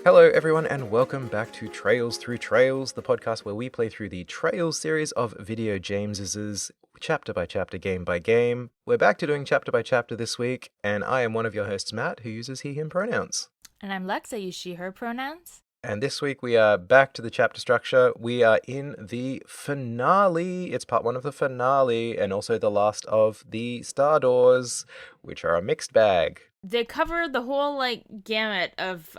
Hello, everyone, and welcome back to Trails Through Trails, the podcast where we play through the Trails series of video James's chapter by chapter, game by game. We're back to doing chapter by chapter this week, and I am one of your hosts, Matt, who uses he, him pronouns. And I'm Lex, I use she, her pronouns. And this week we are back to the chapter structure. We are in the finale. It's part one of the finale, and also the last of the Star Doors, which are a mixed bag. They cover the whole gamut of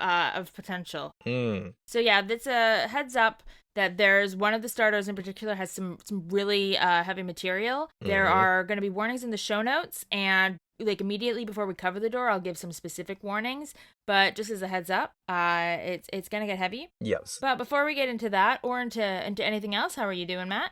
potential. Mm. So yeah, that's a heads up that there's one of the starters in particular has some really heavy material. There are going to be warnings in the show notes, and immediately before we cover the door, I'll give some specific warnings. But just as a heads up, it's going to get heavy. Yes. But before we get into that or into anything else, how are you doing, Matt?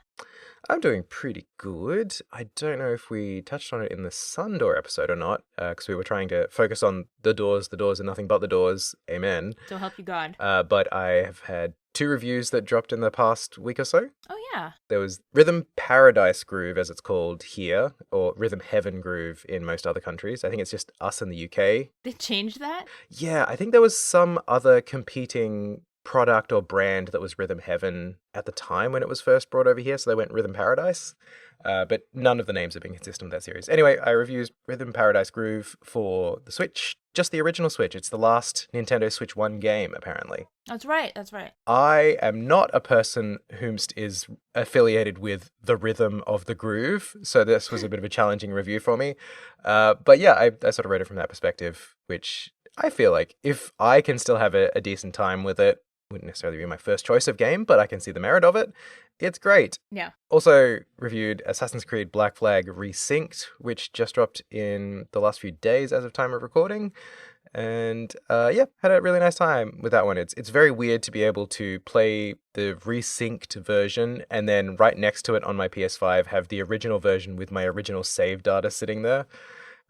I'm doing pretty good. I don't know if we touched on it in the Sundoor episode or not, because we were trying to focus on the doors, and nothing but the doors. Amen. So help you God. But I have had 2 reviews that dropped in the past week or so. Oh, yeah. There was Rhythm Paradise Groove, as it's called here, or Rhythm Heaven Groove in most other countries. I think it's just us in the UK. They changed that? Yeah, I think there was some other competing product or brand that was Rhythm Heaven at the time when it was first brought over here, so they went Rhythm Paradise. But none of the names have been consistent with that series. Anyway, I reviewed Rhythm Paradise Groove for the Switch, just the original Switch. It's the last Nintendo Switch 1 game, apparently. That's right. I am not a person whomst is affiliated with the rhythm of the groove, so this was a bit of a challenging review for me. But yeah, I sort of read it from that perspective, which I feel like if I can still have a decent time with it, wouldn't necessarily be my first choice of game, but I can see the merit of it. It's great. Yeah. Also reviewed Assassin's Creed Black Flag Resynced, which just dropped in the last few days as of time of recording. And yeah, had a really nice time with that one. It's very weird to be able to play the resynced version and then right next to it on my PS5 have the original version with my original save data sitting there.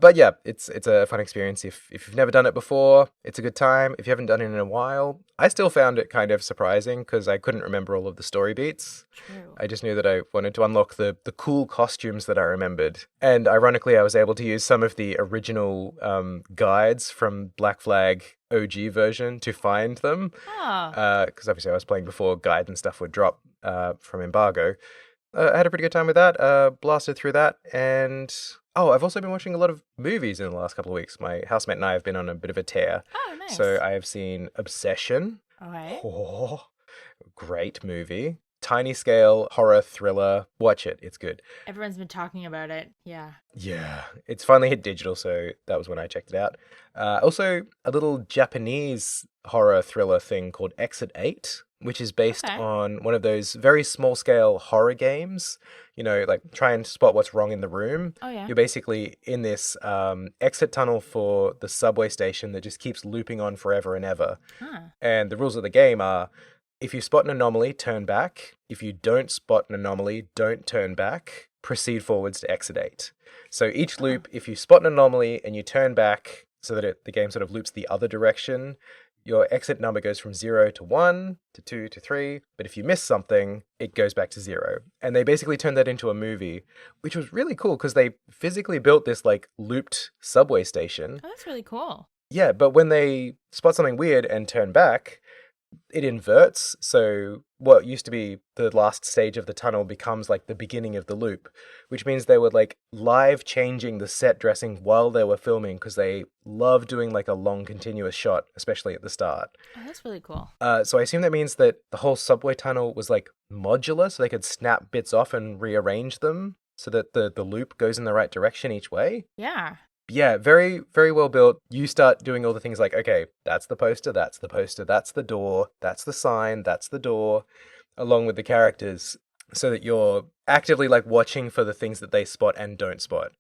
But yeah, it's a fun experience. If you've never done it before, it's a good time. If you haven't done it in a while, I still found it kind of surprising because I couldn't remember all of the story beats. True. I just knew that I wanted to unlock the cool costumes that I remembered. And ironically, I was able to use some of the original guides from Black Flag OG version to find them. Because obviously I was playing before guides and stuff would drop from embargo. I had a pretty good time with that, blasted through that, and I've also been watching a lot of movies in the last couple of weeks. My housemate and I have been on a bit of a tear. Oh, nice. So I have seen Obsession. All right. Oh, great movie. Tiny scale horror thriller. Watch it. It's good. Everyone's been talking about it. Yeah. Yeah. It's finally hit digital, so that was when I checked it out. Also, a little Japanese horror thriller thing called Exit 8, which is based on one of those very small scale horror games. You know, like try and spot what's wrong in the room. Oh, yeah. You're basically in this exit tunnel for the subway station that just keeps looping on forever and ever. Huh. And the rules of the game are, if you spot an anomaly, turn back. If you don't spot an anomaly, don't turn back. Proceed forwards to exit 8. So each loop, if you spot an anomaly and you turn back so that the game sort of loops the other direction, your exit number goes from 0 to 1 to 2 to 3. But if you miss something, it goes back to 0. And they basically turned that into a movie, which was really cool because they physically built this looped subway station. Oh, that's really cool. Yeah, but when they spot something weird and turn back, it inverts, so what used to be the last stage of the tunnel becomes the beginning of the loop, which means they were live changing the set dressing while they were filming because they love doing a long continuous shot, especially at the start. Oh, that's really cool. So I assume that means that the whole subway tunnel was modular, so they could snap bits off and rearrange them so that the loop goes in the right direction each way. Yeah. Yeah, very, very well built. You start doing all the things okay, that's the poster, that's the door, that's the sign, that's the door, along with the characters, so that you're actively watching for the things that they spot and don't spot.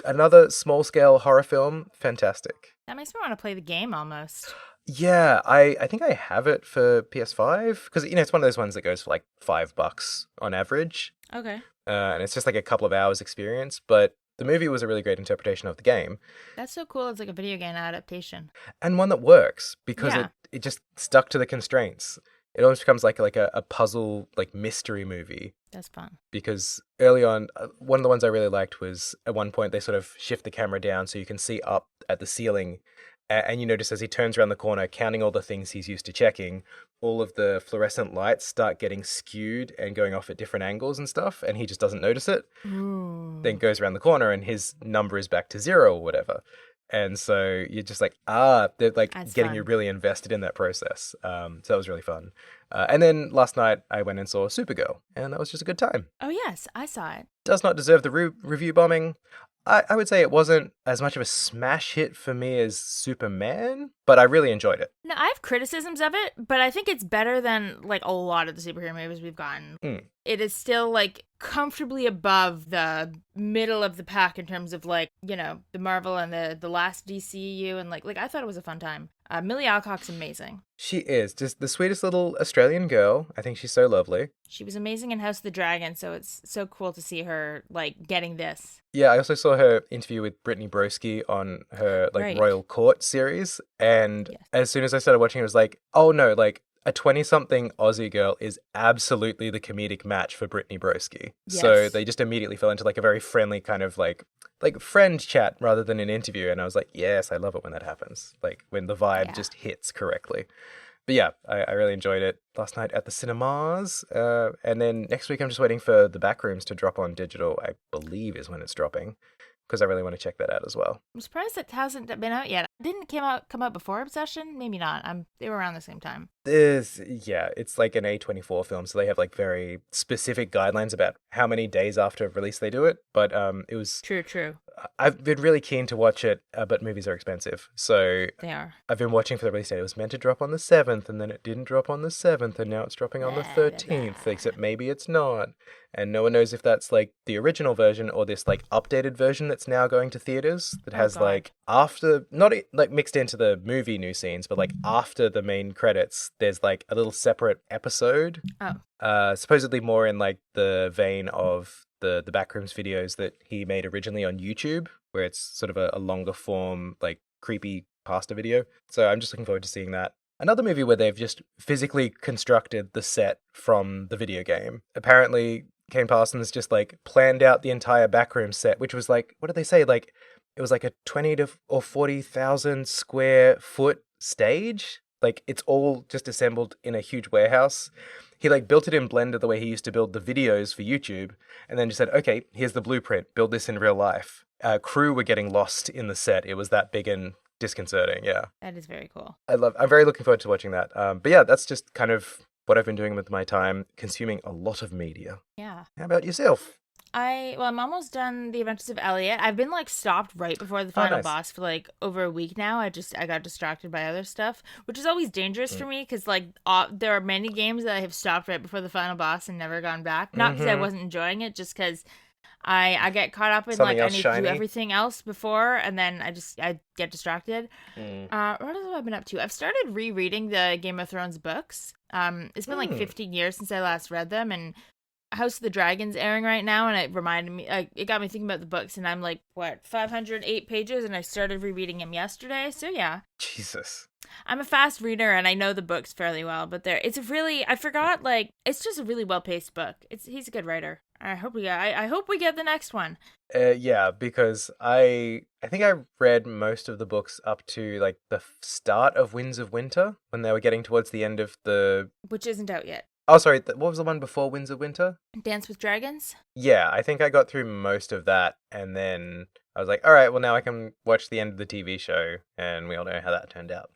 Another small-scale horror film, fantastic. That makes me want to play the game almost. Yeah, I think I have it for PS5, because, it's one of those ones that goes for $5 on average. Okay. And it's just a couple of hours experience, but the movie was a really great interpretation of the game. That's so cool. It's a video game adaptation. And one that works because Yeah. it just stuck to the constraints. It almost becomes like a puzzle, mystery movie. That's fun. Because early on, one of the ones I really liked was at one point they sort of shift the camera down so you can see up at the ceiling And you notice as he turns around the corner, counting all the things he's used to checking, all of the fluorescent lights start getting skewed and going off at different angles and stuff, and he just doesn't notice it. Ooh. Then goes around the corner and his number is back to 0 or whatever. And so you're just like, they're like That's getting fun. you really invested in that process. So that was really fun. And then last night I went and saw Supergirl, and that was just a good time. Oh, yes, I saw it. Does not deserve the review bombing. I would say it wasn't as much of a smash hit for me as Superman, but I really enjoyed it. No, I have criticisms of it, but I think it's better than like a lot of the superhero movies we've gotten. It is still like comfortably above the middle of the pack in terms of like, you know, the Marvel and the last DCU, and like I thought it was a fun time. Millie Alcock's amazing. She is just the sweetest little Australian girl. I think she's so lovely. She was amazing in House of the Dragon, so it's so cool to see her like getting this. Yeah, I also saw her interview with Brittany Broski on her like Royal Court series, and as soon as I started watching it, was like, oh no, like a 20-something Aussie girl is absolutely the comedic match for Brittany Broski. Yes. So they just immediately fell into like a very friendly kind of like friend chat rather than an interview, and I was like, yes, I love it when that happens, like when the vibe just hits correctly. But yeah, I really enjoyed it last night at the cinemas. And then next week I'm just waiting for The Backrooms to drop on digital, I believe is when it's dropping, because I really want to check that out as well. I'm surprised it hasn't been out yet. Didn't it come out before Obsession? Maybe not. They were around the same time. It's like an A24 film, so they have like very specific guidelines about how many days after release they do it. But it was true. I've been really keen to watch it, but movies are expensive, so they are. I've been watching for the release date. It was meant to drop on the 7th, and then it didn't drop on the 7th, and now it's dropping on the 13th. Except maybe it's not, and no one knows if that's like the original version or this like updated version that's now going to theaters that has like after not like mixed into the movie new scenes, but like after the main credits, there's like a little separate episode. Supposedly more in like the vein of the Backrooms videos that he made originally on YouTube, where it's sort of a longer form, like creepy pasta video. So I'm just looking forward to seeing that. Another movie where they've just physically constructed the set from the video game. Apparently, Kane Parsons just like planned out the entire Backrooms set, which was like, what did they say? Like it was like a 20 to or 40,000 square foot stage. Like it's all just assembled in a huge warehouse. He like built it in Blender the way he used to build the videos for YouTube, and then just said, okay, here's the blueprint, build this in real life. Crew were getting lost in the set. It was that big and disconcerting. Yeah. That is very cool. I'm very looking forward to watching that. But yeah, that's just kind of what I've been doing with my time, consuming a lot of media. Yeah. How about yourself? I'm almost done The Adventures of Elliot. I've been like stopped right before the final boss for like over a week now. I got distracted by other stuff, which is always dangerous for me because like there are many games that I have stopped right before the final boss and never gone back. Not because I wasn't enjoying it, just because I get caught up in like I need to do everything else before, and then I get distracted. What else have I been up to? I've started rereading the Game of Thrones books. It's been like 15 years since I last read them, and House of the Dragon's airing right now, and it reminded me, it got me thinking about the books, and I'm like, 508 pages, and I started rereading them yesterday, so yeah. Jesus. I'm a fast reader, and I know the books fairly well, but it's just a really well-paced book. He's a good writer. I hope we get the next one. Yeah, because I think I read most of the books up to like the start of Winds of Winter, when they were getting towards the end of the... Which isn't out yet. Oh, sorry, what was the one before Winds of Winter? Dance with Dragons? Yeah, I think I got through most of that, and then I was like, all right, well, now I can watch the end of the TV show, and we all know how that turned out.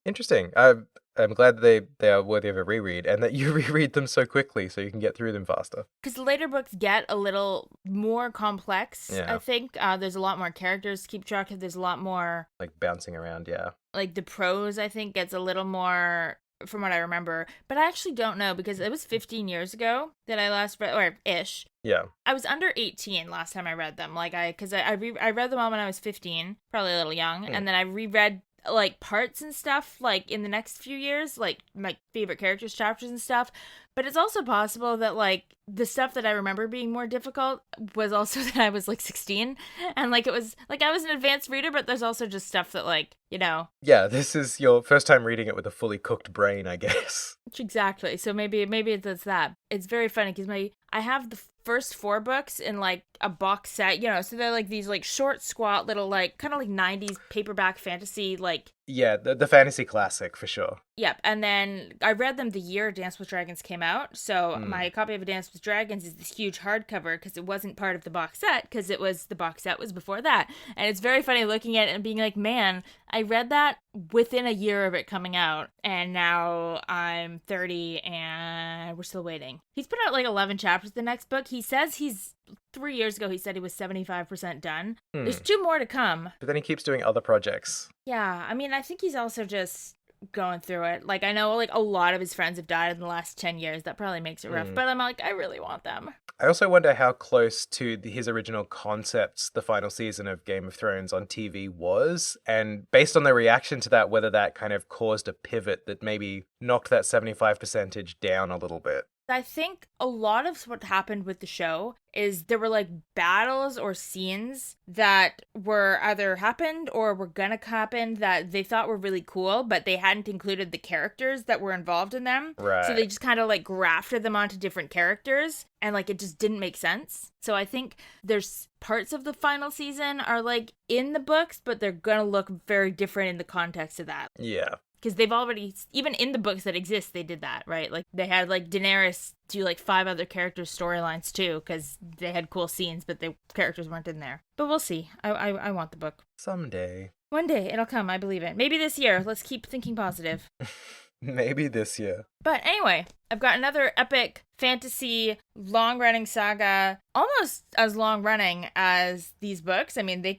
Interesting. I'm glad they are worthy of a reread, and that you reread them so quickly so you can get through them faster. Because the later books get a little more complex, I think. There's a lot more characters to keep track of. There's a lot more... like bouncing around, yeah. Like the prose, I think, gets a little more... from what I remember, but I actually don't know because it was 15 years ago that I last read, or ish. Yeah. I was under 18 last time I read them. Like I read them all when I was 15, probably a little young, and then I reread like parts and stuff like in the next few years, like my favorite characters chapters and stuff. But it's also possible that like the stuff that I remember being more difficult was also that I was like 16 and like it was like I was an advanced reader, but there's also just stuff that like, you know. Yeah, this is your first time reading it with a fully cooked brain, I guess. Exactly. So maybe it's that. It's very funny because I have the first 4 books in like a box set, so they're like these like short, squat little like kind of like 90s paperback fantasy like. Yeah, the fantasy classic for sure. Yep, and then I read them the year Dance with Dragons came out, so my copy of A Dance with Dragons is this huge hardcover because it wasn't part of the box set, because the box set was before that. And it's very funny looking at it and being like, man, I read that within a year of it coming out, and now I'm 30 and we're still waiting. He's put out like 11 chapters the next book. He says 3 years ago, he said he was 75% done. There's 2 more to come. But then he keeps doing other projects. Yeah, I mean, I think he's also just going through it. Like, I know like a lot of his friends have died in the last 10 years. That probably makes it rough. But I'm like, I really want them. I also wonder how close to his original concepts the final season of Game of Thrones on TV was. And based on the reaction to that, whether that kind of caused a pivot that maybe knocked that 75% down a little bit. I think a lot of what happened with the show is there were like battles or scenes that were either happened or were gonna happen that they thought were really cool, but they hadn't included the characters that were involved in them. Right. So they just kind of like grafted them onto different characters, and like it just didn't make sense. So I think there's parts of the final season are like in the books, but they're gonna look very different in the context of that. Yeah. Because they've already, even in the books that exist, they did that, right? Like, they had, like, Daenerys do, like, 5 other characters' storylines, too, because they had cool scenes, but the characters weren't in there. But we'll see. I want the book. Someday. One day, it'll come, I believe it. Maybe this year. Let's keep thinking positive. Maybe this year. But anyway, I've got another epic fantasy long-running saga, almost as long-running as these books. I mean, they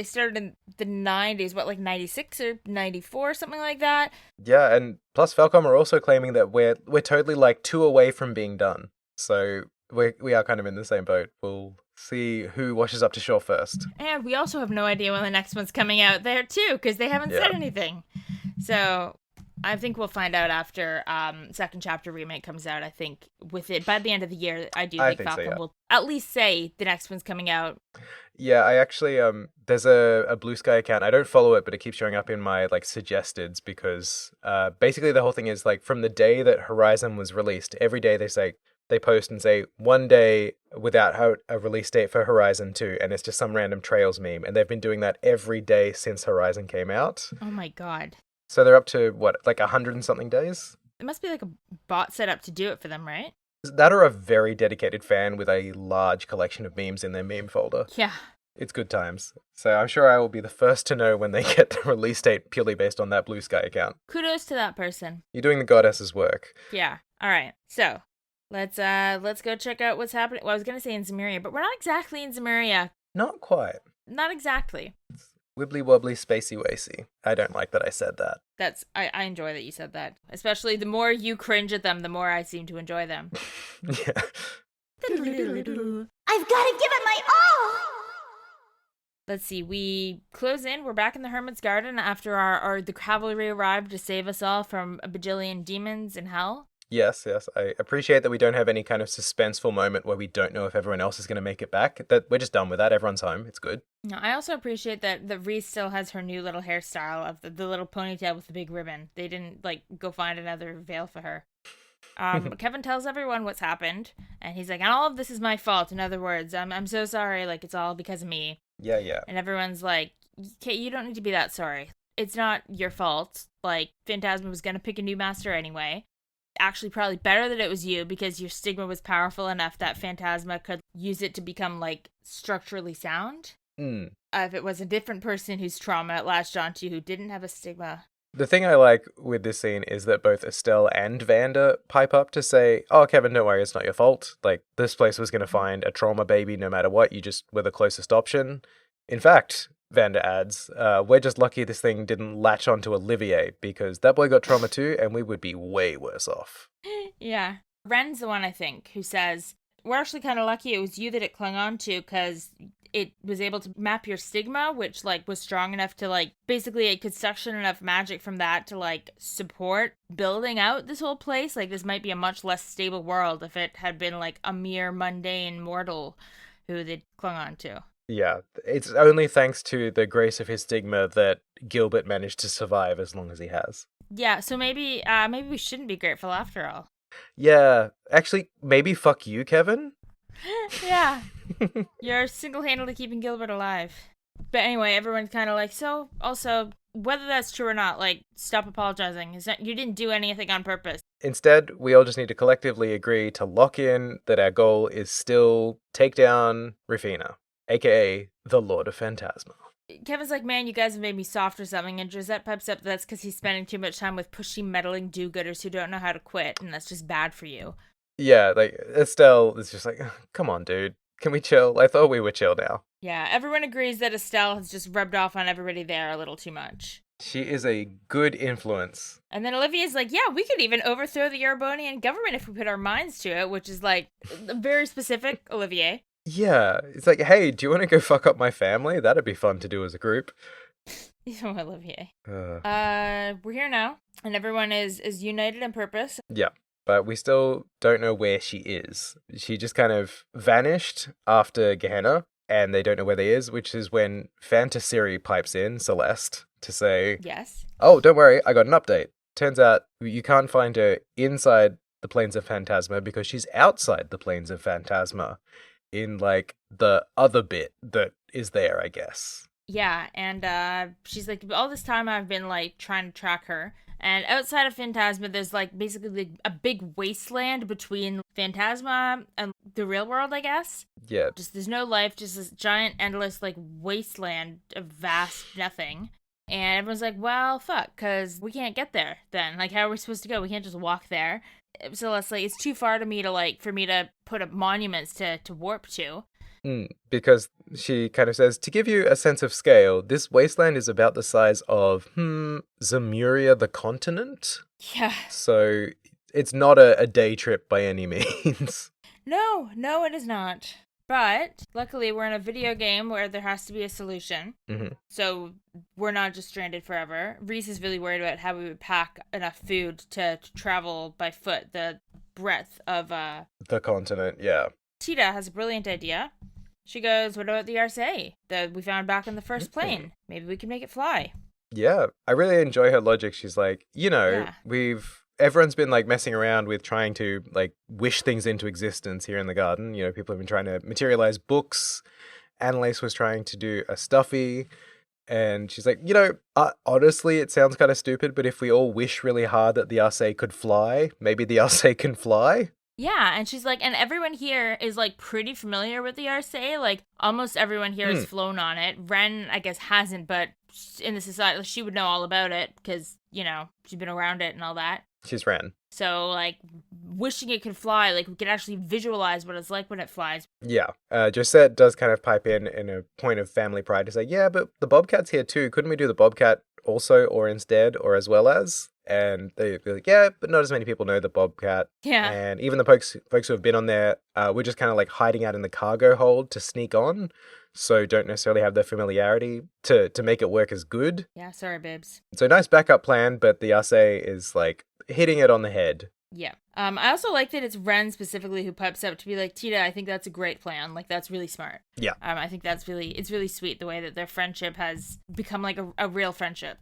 started in the 90s, like 96 or 94, something like that. Yeah, and plus Falcom are also claiming that we're totally like 2 away from being done. So we are kind of in the same boat. We'll see who washes up to shore first. And we also have no idea when the next one's coming out there, too, because they haven't said anything. So I think we'll find out after second chapter remake comes out. I think by the end of the year, I think Falcom will at least say the next one's coming out. Yeah, I actually there's a Blue Sky account. I don't follow it, but it keeps showing up in my like suggesteds because basically the whole thing is like from the day that Horizon was released, every day they post and say 1 day without a release date for Horizon 2, and it's just some random Trails meme, and they've been doing that every day since Horizon came out. Oh my god. So they're up to, what, like 100 and something days? It must be like a bot set up to do it for them, right? That or a very dedicated fan with a large collection of memes in their meme folder. Yeah. It's good times. So I'm sure I will be the first to know when they get the release date purely based on that Blue Sky account. Kudos to that person. You're doing the goddess's work. Yeah. All right. So let's go check out what's happening. Well, I was going to say in Zemuria, but we're not exactly in Zemuria. Not quite. Not exactly. Wibbly wobbly spacey wacy. I don't like that I said that. I enjoy that you said that. Especially the more you cringe at them, the more I seem to enjoy them. Yeah. I've got to give it my all! Let's see, we close in. We're back in the Hermit's Garden after the cavalry arrived to save us all from a bajillion demons in hell. Yes. I appreciate that we don't have any kind of suspenseful moment where we don't know if everyone else is going to make it back. That we're just done with that. Everyone's home. It's good. No, I also appreciate that Reese still has her new little hairstyle of the little ponytail with the big ribbon. They didn't go find another veil for her. Kevin tells everyone what's happened, and he's like, and all of this is my fault. In other words, I'm so sorry. Like, it's all because of me. Yeah. And everyone's like, okay, you don't need to be that sorry. It's not your fault. Like, Phantasma was going to pick a new master anyway. Actually, probably better that it was you, because your stigma was powerful enough that Phantasma could use it to become, like, structurally sound. If it was a different person whose trauma it latched onto who didn't have a stigma. The thing I like with this scene is that both Estelle and Vanda pipe up to say, oh, Kevin, don't worry, it's not your fault. Like, this place was going to find a trauma baby no matter what. You just were the closest option. In fact, Vanda adds, we're just lucky this thing didn't latch onto Olivier, because that boy got trauma too, and we would be way worse off. Yeah. Ren's the one, I think, who says, we're actually kind of lucky it was you that it clung on to, because it was able to map your stigma, which, like, was strong enough to, like, basically it could suction enough magic from that to, like, support building out this whole place. Like, this might be a much less stable world if it had been, like, a mere mundane mortal who they clung on to. Yeah, it's only thanks to the grace of his stigma that Gilbert managed to survive as long as he has. Yeah, so maybe we shouldn't be grateful after all. Yeah. Actually, maybe fuck you, Kevin? Yeah. You're single-handedly keeping Gilbert alive. But anyway, everyone's kind of like, so, also, whether that's true or not, like, stop apologizing. You didn't do anything on purpose. Instead, we all just need to collectively agree to lock in that our goal is still take down Rufina, aka the Lord of Phantasma. Kevin's like, man, you guys have made me soft or something, and Josette pipes up that's because he's spending too much time with pushy, meddling do-gooders who don't know how to quit, and that's just bad for you. Yeah, like, Estelle is just like, come on, dude. Can we chill? I thought we were chill now. Yeah, everyone agrees that Estelle has just rubbed off on everybody there a little too much. She is a good influence. And then Olivia's like, yeah, we could even overthrow the Erebonian government if we put our minds to it, which is like very specific, Olivier. Yeah, it's like, hey, do you want to go fuck up my family? That'd be fun to do as a group. Oh, Olivier. We're here now, and everyone is united in purpose. Yeah, but we still don't know where she is. She just kind of vanished after Gehenna, and they don't know where they is, which is when Fantasiri pipes in, Celeste, to say, yes. Oh, don't worry, I got an update. Turns out you can't find her inside the Plains of Phantasma because she's outside the Plains of Phantasma in, like, the other bit that is there, I guess. Yeah, and she's like, all this time I've been, like, trying to track her. And outside of Phantasma, there's, like, basically a big wasteland between Phantasma and the real world, I guess. Yeah. Just, there's no life, just this giant, endless, like, wasteland of vast nothing. And everyone's like, well, fuck, because we can't get there then. Like, how are we supposed to go? We can't just walk there. So it's like, it's too far to me to, like, for me to put up monuments to warp to. Because she kind of says, to give you a sense of scale, this wasteland is about the size of, Zemuria the continent? Yeah. So it's not a day trip by any means. No, it is not. But luckily, we're in a video game where there has to be a solution. Mm-hmm. So we're not just stranded forever. Reese is really worried about how we would pack enough food to travel by foot the breadth of the continent, yeah. Tita has a brilliant idea. She goes, what about the RSA that we found back in the first plane? Maybe we can make it fly. Yeah, I really enjoy her logic. She's like, everyone's been, like, messing around with trying to, like, wish things into existence here in the garden. You know, people have been trying to materialize books. Annalise was trying to do a stuffy. And she's like, honestly, it sounds kind of stupid, but if we all wish really hard that the RSA could fly, maybe the RSA can fly. Yeah, and she's like, and everyone here is, like, pretty familiar with the RSA. Like, almost everyone here has flown on it. Ren, I guess, hasn't, but in the society, she would know all about it because, she's been around it and all that. She's Ren. So, like, wishing it could fly, like, we could actually visualize what it's like when it flies. Yeah. Josette does kind of pipe in a point of family pride to say, yeah, but the Bobcat's here too. Couldn't we do the Bobcat also or instead or as well as? And they're like, yeah, but not as many people know the Bobcat. Yeah. And even the folks who have been on there, we're just kind of like hiding out in the cargo hold to sneak on. So don't necessarily have the familiarity to make it work as good. Yeah, sorry, babes. So nice backup plan, but the RSA is like hitting it on the head. Yeah. I also like that it's Ren specifically who pipes up to be like, Tita, I think that's a great plan. Like, that's really smart. Yeah. I think it's really sweet the way that their friendship has become like a real friendship,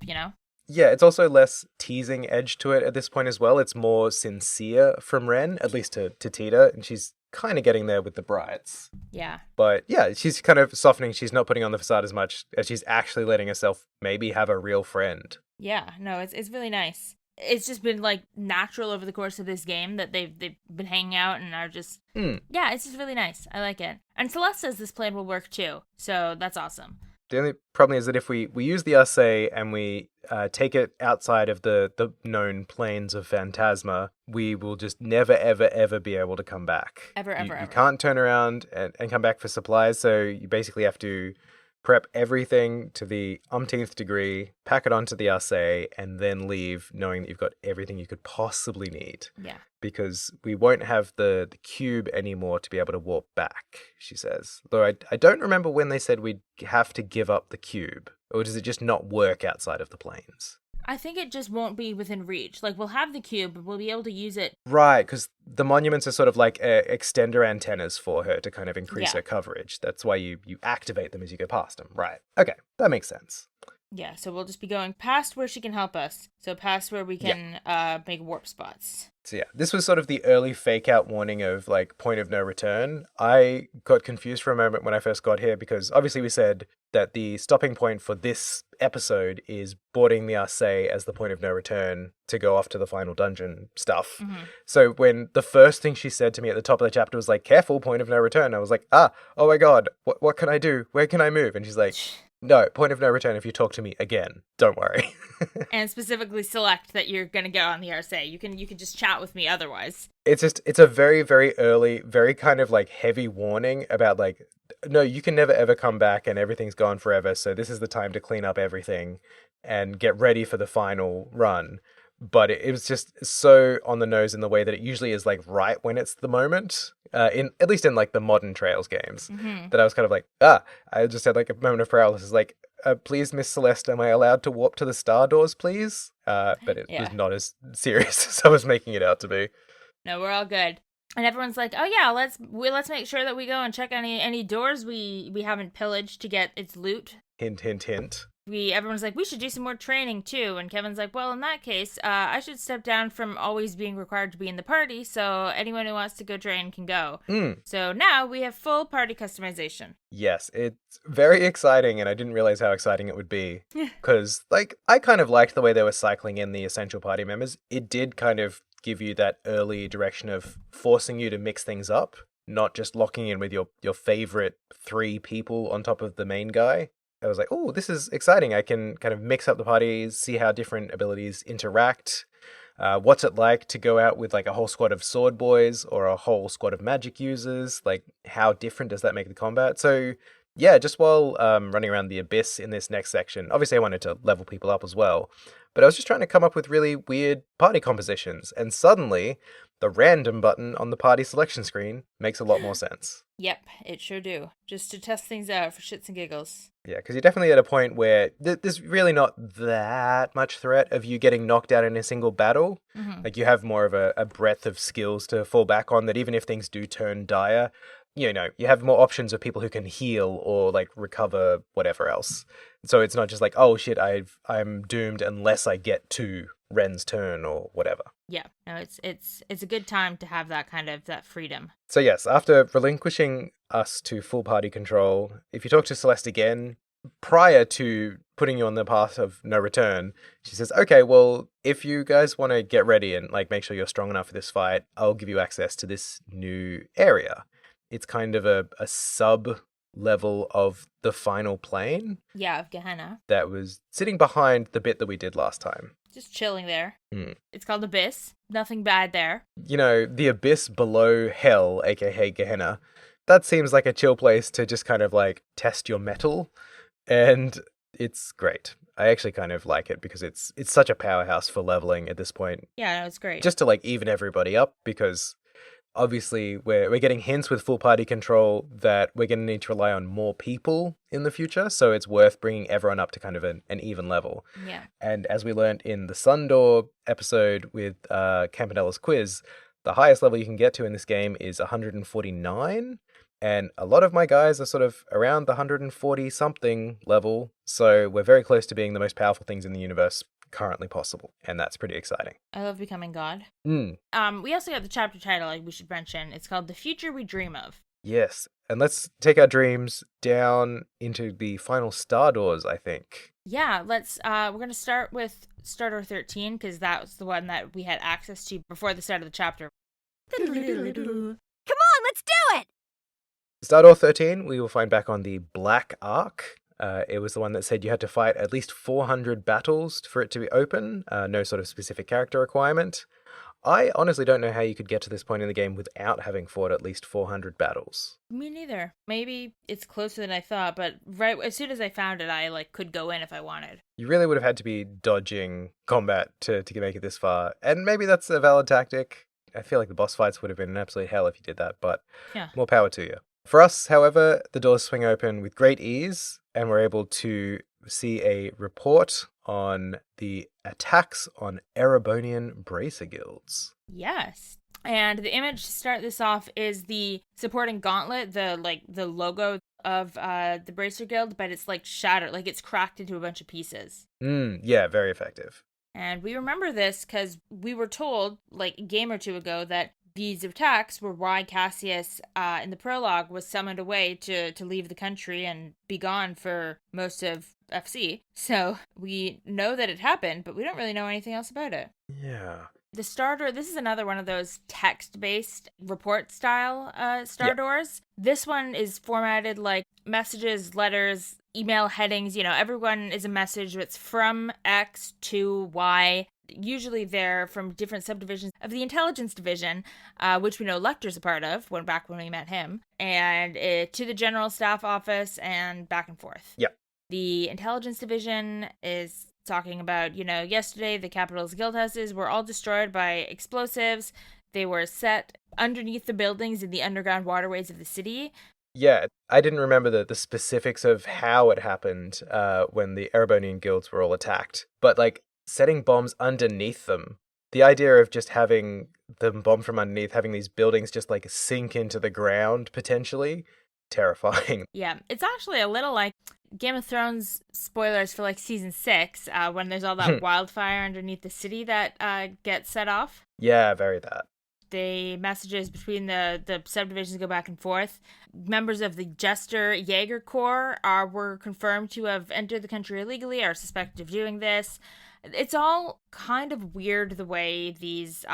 Yeah, it's also less teasing edge to it at this point as well. It's more sincere from Ren, at least to Tita, and she's kind of getting there with the brides. Yeah. But yeah, she's kind of softening. She's not putting on the facade as much as she's actually letting herself maybe have a real friend. Yeah, no, it's really nice. It's just been, like, natural over the course of this game that they've been hanging out and are just... Yeah, it's just really nice. I like it. And Celeste says this plan will work too, so that's awesome. The only problem is that if we use the RSA and we take it outside of the known planes of Phantasma, we will just never, ever, ever be able to come back. Ever. You can't turn around and come back for supplies, so you basically have to prep everything to the umpteenth degree, pack it onto the RSA, and then leave knowing that you've got everything you could possibly need. Yeah. Because we won't have the cube anymore to be able to warp back, she says. Though I don't remember when they said we'd have to give up the cube. Or does it just not work outside of the planes? I think it just won't be within reach. Like, we'll have the cube, but we'll be able to use it. Right, because the monuments are sort of like extender antennas for her to kind of increase her coverage. That's why you activate them as you go past them. Right. Okay, that makes sense. Yeah, so we'll just be going past where she can help us. So past where we can make warp spots. So yeah, this was sort of the early fake out warning of like point of no return. I got confused for a moment when I first got here because obviously we said that the stopping point for this episode is boarding the Arcee as the point of no return to go off to the final dungeon stuff. Mm-hmm. So when the first thing she said to me at the top of the chapter was like, careful, point of no return, I was like, oh my God, what can I do? Where can I move? And she's like, no, point of no return if you talk to me again. Don't worry. And specifically select that you're going to get on the RSA. You can just chat with me otherwise. It's a very, very early, very kind of like heavy warning about like, no, you can never ever come back and everything's gone forever. So this is the time to clean up everything and get ready for the final run. But it was just so on the nose in the way that it usually is like right when it's the moment, at least in like the modern Trails games, that I was kind of like, I just had like a moment of paralysis, like, please, Miss Celeste, am I allowed to warp to the star doors, please? But it was not as serious as I was making it out to be. No, we're all good. And everyone's like, oh yeah, let's make sure that we go and check any doors we haven't pillaged to get its loot. Hint, hint, hint. Everyone's like, we should do some more training too. And Kevin's like, well, in that case, I should step down from always being required to be in the party, so anyone who wants to go train can go. So now we have full party customization. Yes, it's very exciting, and I didn't realize how exciting it would be. Because, like, I kind of liked the way they were cycling in the essential party members. It did kind of give you that early direction of forcing you to mix things up, not just locking in with your favorite 3 people on top of the main guy. I was like, oh, this is exciting. I can kind of mix up the parties, see how different abilities interact. What's it like to go out with like a whole squad of sword boys or a whole squad of magic users? Like, how different does that make the combat? So yeah, just while running around the abyss in this next section, obviously I wanted to level people up as well, but I was just trying to come up with really weird party compositions, and suddenly the random button on the party selection screen makes a lot more sense. Yep, it sure do. Just to test things out for shits and giggles. Yeah, because you're definitely at a point where there's really not that much threat of you getting knocked out in a single battle. Like, you have more of a breadth of skills to fall back on, that even if things do turn dire, you know, you have more options of people who can heal or like recover whatever else. So it's not just like, oh shit, I'm doomed unless I get to Ren's turn or whatever. Yeah, no, it's a good time to have that kind of that freedom. So yes, after relinquishing us to full party control, if you talk to Celeste again, prior to putting you on the path of no return, she says, okay, well, if you guys want to get ready and like make sure you're strong enough for this fight, I'll give you access to this new area. It's kind of a sub level of the final plane. Yeah, of Gehenna. That was sitting behind the bit that we did last time. Just chilling there. It's called Abyss. Nothing bad there. You know, the abyss below hell, aka Gehenna, that seems like a chill place to just kind of like test your mettle. And it's great. I actually kind of like it because it's such a powerhouse for leveling at this point. Yeah, no, it's great. Just to like even everybody up, because obviously we're getting hints with full party control that we're going to need to rely on more people in the future, so it's worth bringing everyone up to kind of an even level. Yeah. And as we learned in the Sundoor episode with Campanella's quiz, the highest level you can get to in this game is 149, and a lot of my guys are sort of around the 140 something level, so we're very close to being the most powerful things in the universe currently possible, and that's pretty exciting. I love becoming God. We also got the chapter title, like we should mention. It's called The Future We Dream Of. Yes, and let's take our dreams down into the final star doors, I think. Yeah, let's we're going to start with Stardoor 13, because that was the one that we had access to before the start of the chapter. Come on, let's do it! Stardoor 13, we will find back on the Black Ark. It was the one that said you had to fight at least 400 battles for it to be open. No sort of specific character requirement. I honestly don't know how you could get to this point in the game without having fought at least 400 battles. Me neither. Maybe it's closer than I thought, but right as soon as I found it, I like could go in if I wanted. You really would have had to be dodging combat to make it this far, and maybe that's a valid tactic. I feel like the boss fights would have been an absolute hell if you did that, but yeah, more power to you. For us, however, the doors swing open with great ease, and we're able to see a report on the attacks on Erebonian bracer guilds. Yes. And the image to start this off is the supporting gauntlet, the logo of the bracer guild, but it's like shattered, like it's cracked into a bunch of pieces. Yeah, very effective. And we remember this because we were told, like a game or two ago, that these attacks were why Cassius, in the prologue, was summoned away to leave the country and be gone for most of FC. So we know that it happened, but we don't really know anything else about it. Yeah. The starter, this is another one of those text-based report-style star doors. This one is formatted like messages, letters, email headings. Everyone is a message that's from X to Y. Usually they're from different subdivisions of the intelligence division, which we know Lecter's a part of, back when we met him, and to the general staff office and back and forth. Yeah. The intelligence division is talking about, yesterday the Capitol's guild houses were all destroyed by explosives. They were set underneath the buildings in the underground waterways of the city. Yeah, I didn't remember the specifics of how it happened when the Erebonian guilds were all attacked. But, setting bombs underneath them, the idea of just having them bomb from underneath, having these buildings just, sink into the ground, potentially, terrifying. Yeah, it's actually a little like Game of Thrones spoilers for season 6, when there's all that wildfire underneath the city that gets set off. Yeah, very that. The messages between the subdivisions go back and forth. Members of the Jester Jaeger Corps were confirmed to have entered the country illegally, are suspected of doing this. It's all kind of weird the way these,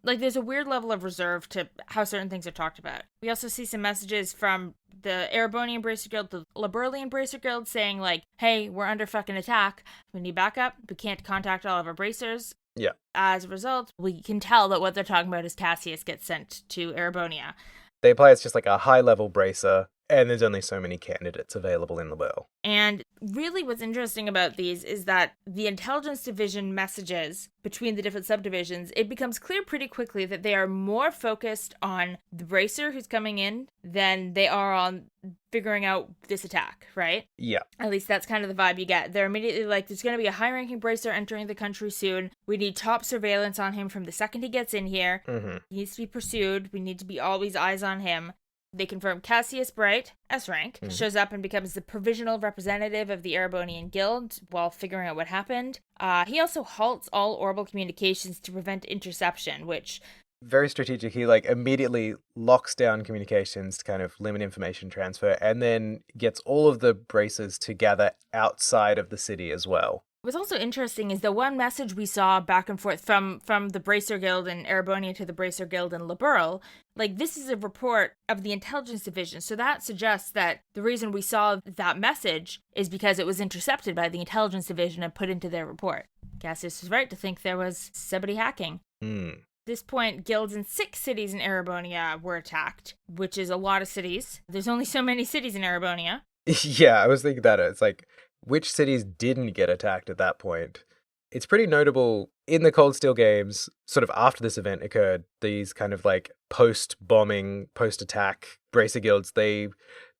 there's a weird level of reserve to how certain things are talked about. We also see some messages from the Erebonian Bracer Guild, the Liberalian Bracer Guild, saying, hey, we're under fucking attack. We need backup. We can't contact all of our bracers. Yeah. As a result, we can tell that what they're talking about is Cassius gets sent to Erebonia. They imply it's just a high-level bracer, and there's only so many candidates available in the world. And really what's interesting about these is that the intelligence division messages between the different subdivisions, it becomes clear pretty quickly that they are more focused on the bracer who's coming in than they are on figuring out this attack, right? Yeah. At least that's kind of the vibe you get. They're immediately there's going to be a high-ranking bracer entering the country soon. We need top surveillance on him from the second he gets in here. Mm-hmm. He needs to be pursued. We need to be always eyes on him. They confirm Cassius Bright, S-rank, shows up and becomes the provisional representative of the Erebonian Guild while figuring out what happened. He also halts all orbital communications to prevent interception, which... Very strategic. He, immediately locks down communications to kind of limit information transfer, and then gets all of the bracers to gather outside of the city as well. What's also interesting is the one message we saw back and forth from the Bracer Guild in Erebonia to the Bracer Guild in Liberal, this is a report of the intelligence division, so that suggests that the reason we saw that message is because it was intercepted by the intelligence division and put into their report. Cassius was right to think there was somebody hacking. At this point, guilds in 6 cities in Erebonia were attacked, which is a lot of cities. There's only so many cities in Erebonia. Yeah, I was thinking that. It's which cities didn't get attacked at that point? It's pretty notable in the Cold Steel games, sort of after this event occurred, these kind of post-bombing, post-attack bracer guilds, they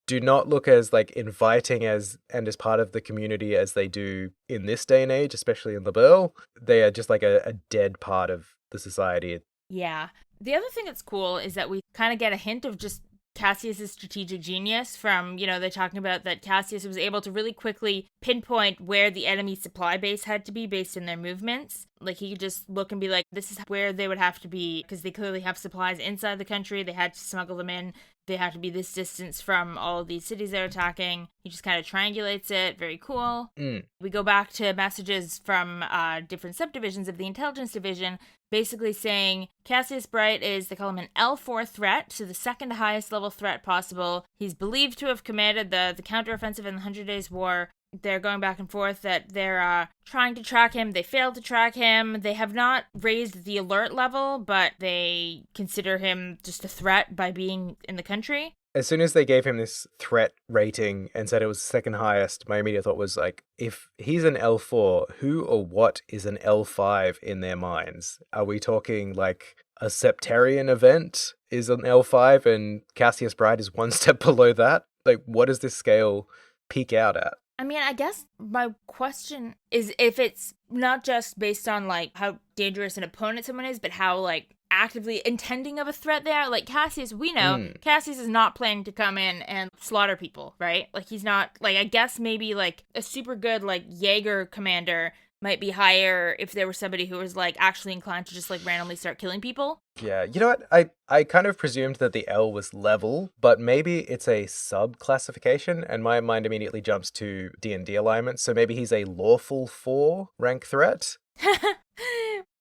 do not look as inviting as part of the community as they do in this day and age, especially in Liberl. They are just a dead part of the society. Yeah. The other thing that's cool is that we kind of get a hint of just Cassius's strategic genius from, they're talking about that Cassius was able to really quickly pinpoint where the enemy supply base had to be based on their movements. He could just look and be this is where they would have to be, because they clearly have supplies inside the country. They had to smuggle them in. They have to be this distance from all of these cities they're attacking. He just kind of triangulates it. Very cool. We go back to messages from different subdivisions of the intelligence division, basically saying Cassius Bright is, they call him an L4 threat, so the second highest level threat possible. He's believed to have commanded the counteroffensive in the 100 Days War. They're going back and forth that they're trying to track him. They failed to track him. They have not raised the alert level, but they consider him just a threat by being in the country. As soon as they gave him this threat rating and said it was second highest, my immediate thought was if he's an L4, who or what is an L5 in their minds? Are we talking a Septarian event is an L5 and Cassius Bright is one step below that? What does this scale peak out at? I mean, I guess my question is if it's not just based on how dangerous an opponent someone is, but how actively intending of a threat they are. Cassius, we know Cassius is not planning to come in and slaughter people, right? He's not I guess maybe a super good Jaeger commander might be higher if there was somebody who was like actually inclined to just like randomly start killing people. Yeah, you know what? I kind of presumed that the L was level, but maybe it's a sub-classification, and my mind immediately jumps to D&D alignment, so maybe he's a lawful 4 rank threat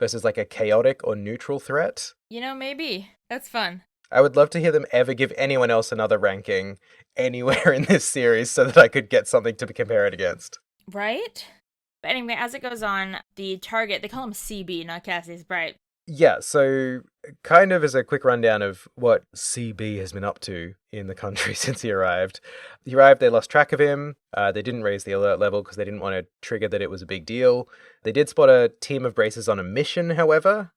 versus like a chaotic or neutral threat. Maybe. That's fun. I would love to hear them ever give anyone else another ranking anywhere in this series so that I could get something to compare it against. Right? But anyway, as it goes on, the target, they call him CB, not Cassius Bright. Yeah, so kind of as a quick rundown of what CB has been up to in the country since he arrived. He arrived, they lost track of him. They didn't raise the alert level because they didn't want to trigger that it was a big deal. They did spot a team of bracers on a mission, however,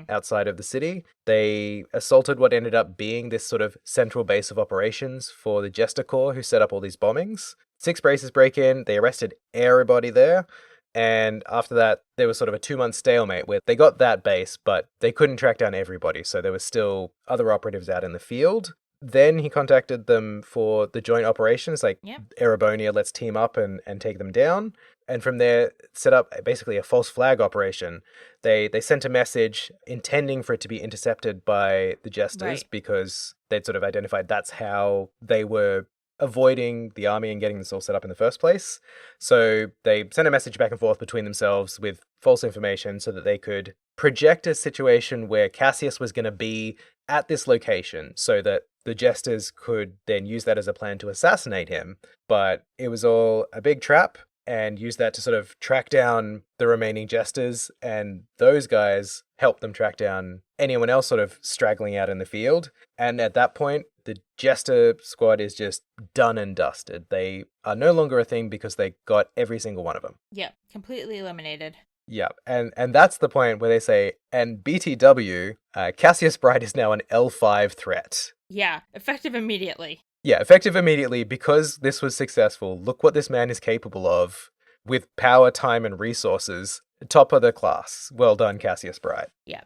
outside of the city. They assaulted what ended up being this sort of central base of operations for the Jester Corps who set up all these bombings. 6 bracers break in, they arrested everybody there. And after that, there was sort of a 2-month stalemate where they got that base, but they couldn't track down everybody. So there were still other operatives out in the field. Then he contacted them for the joint operations, like Erebonia, let's team up and take them down. And from there, set up basically a false flag operation. They sent a message intending for it to be intercepted by the Jesters because they'd sort of identified that's how they were avoiding the army and getting this all set up in the first place. So they sent a message back and forth between themselves with false information so that they could project a situation where Cassius was going to be at this location so that the Jesters could then use that as a plan to assassinate him. But it was all a big trap, and use that to sort of track down the remaining Jesters, and those guys helped them track down anyone else sort of straggling out in the field. And at that point, the Jester squad is just done and dusted. They are no longer a thing because they got every single one of them. Yeah, completely eliminated. Yeah, and that's the point where they say, and BTW, Cassius Bright is now an L5 threat. Yeah, effective immediately. Yeah, effective immediately because this was successful. Look what this man is capable of with power, time, and resources. Top of the class. Well done, Cassius Bright. Yeah.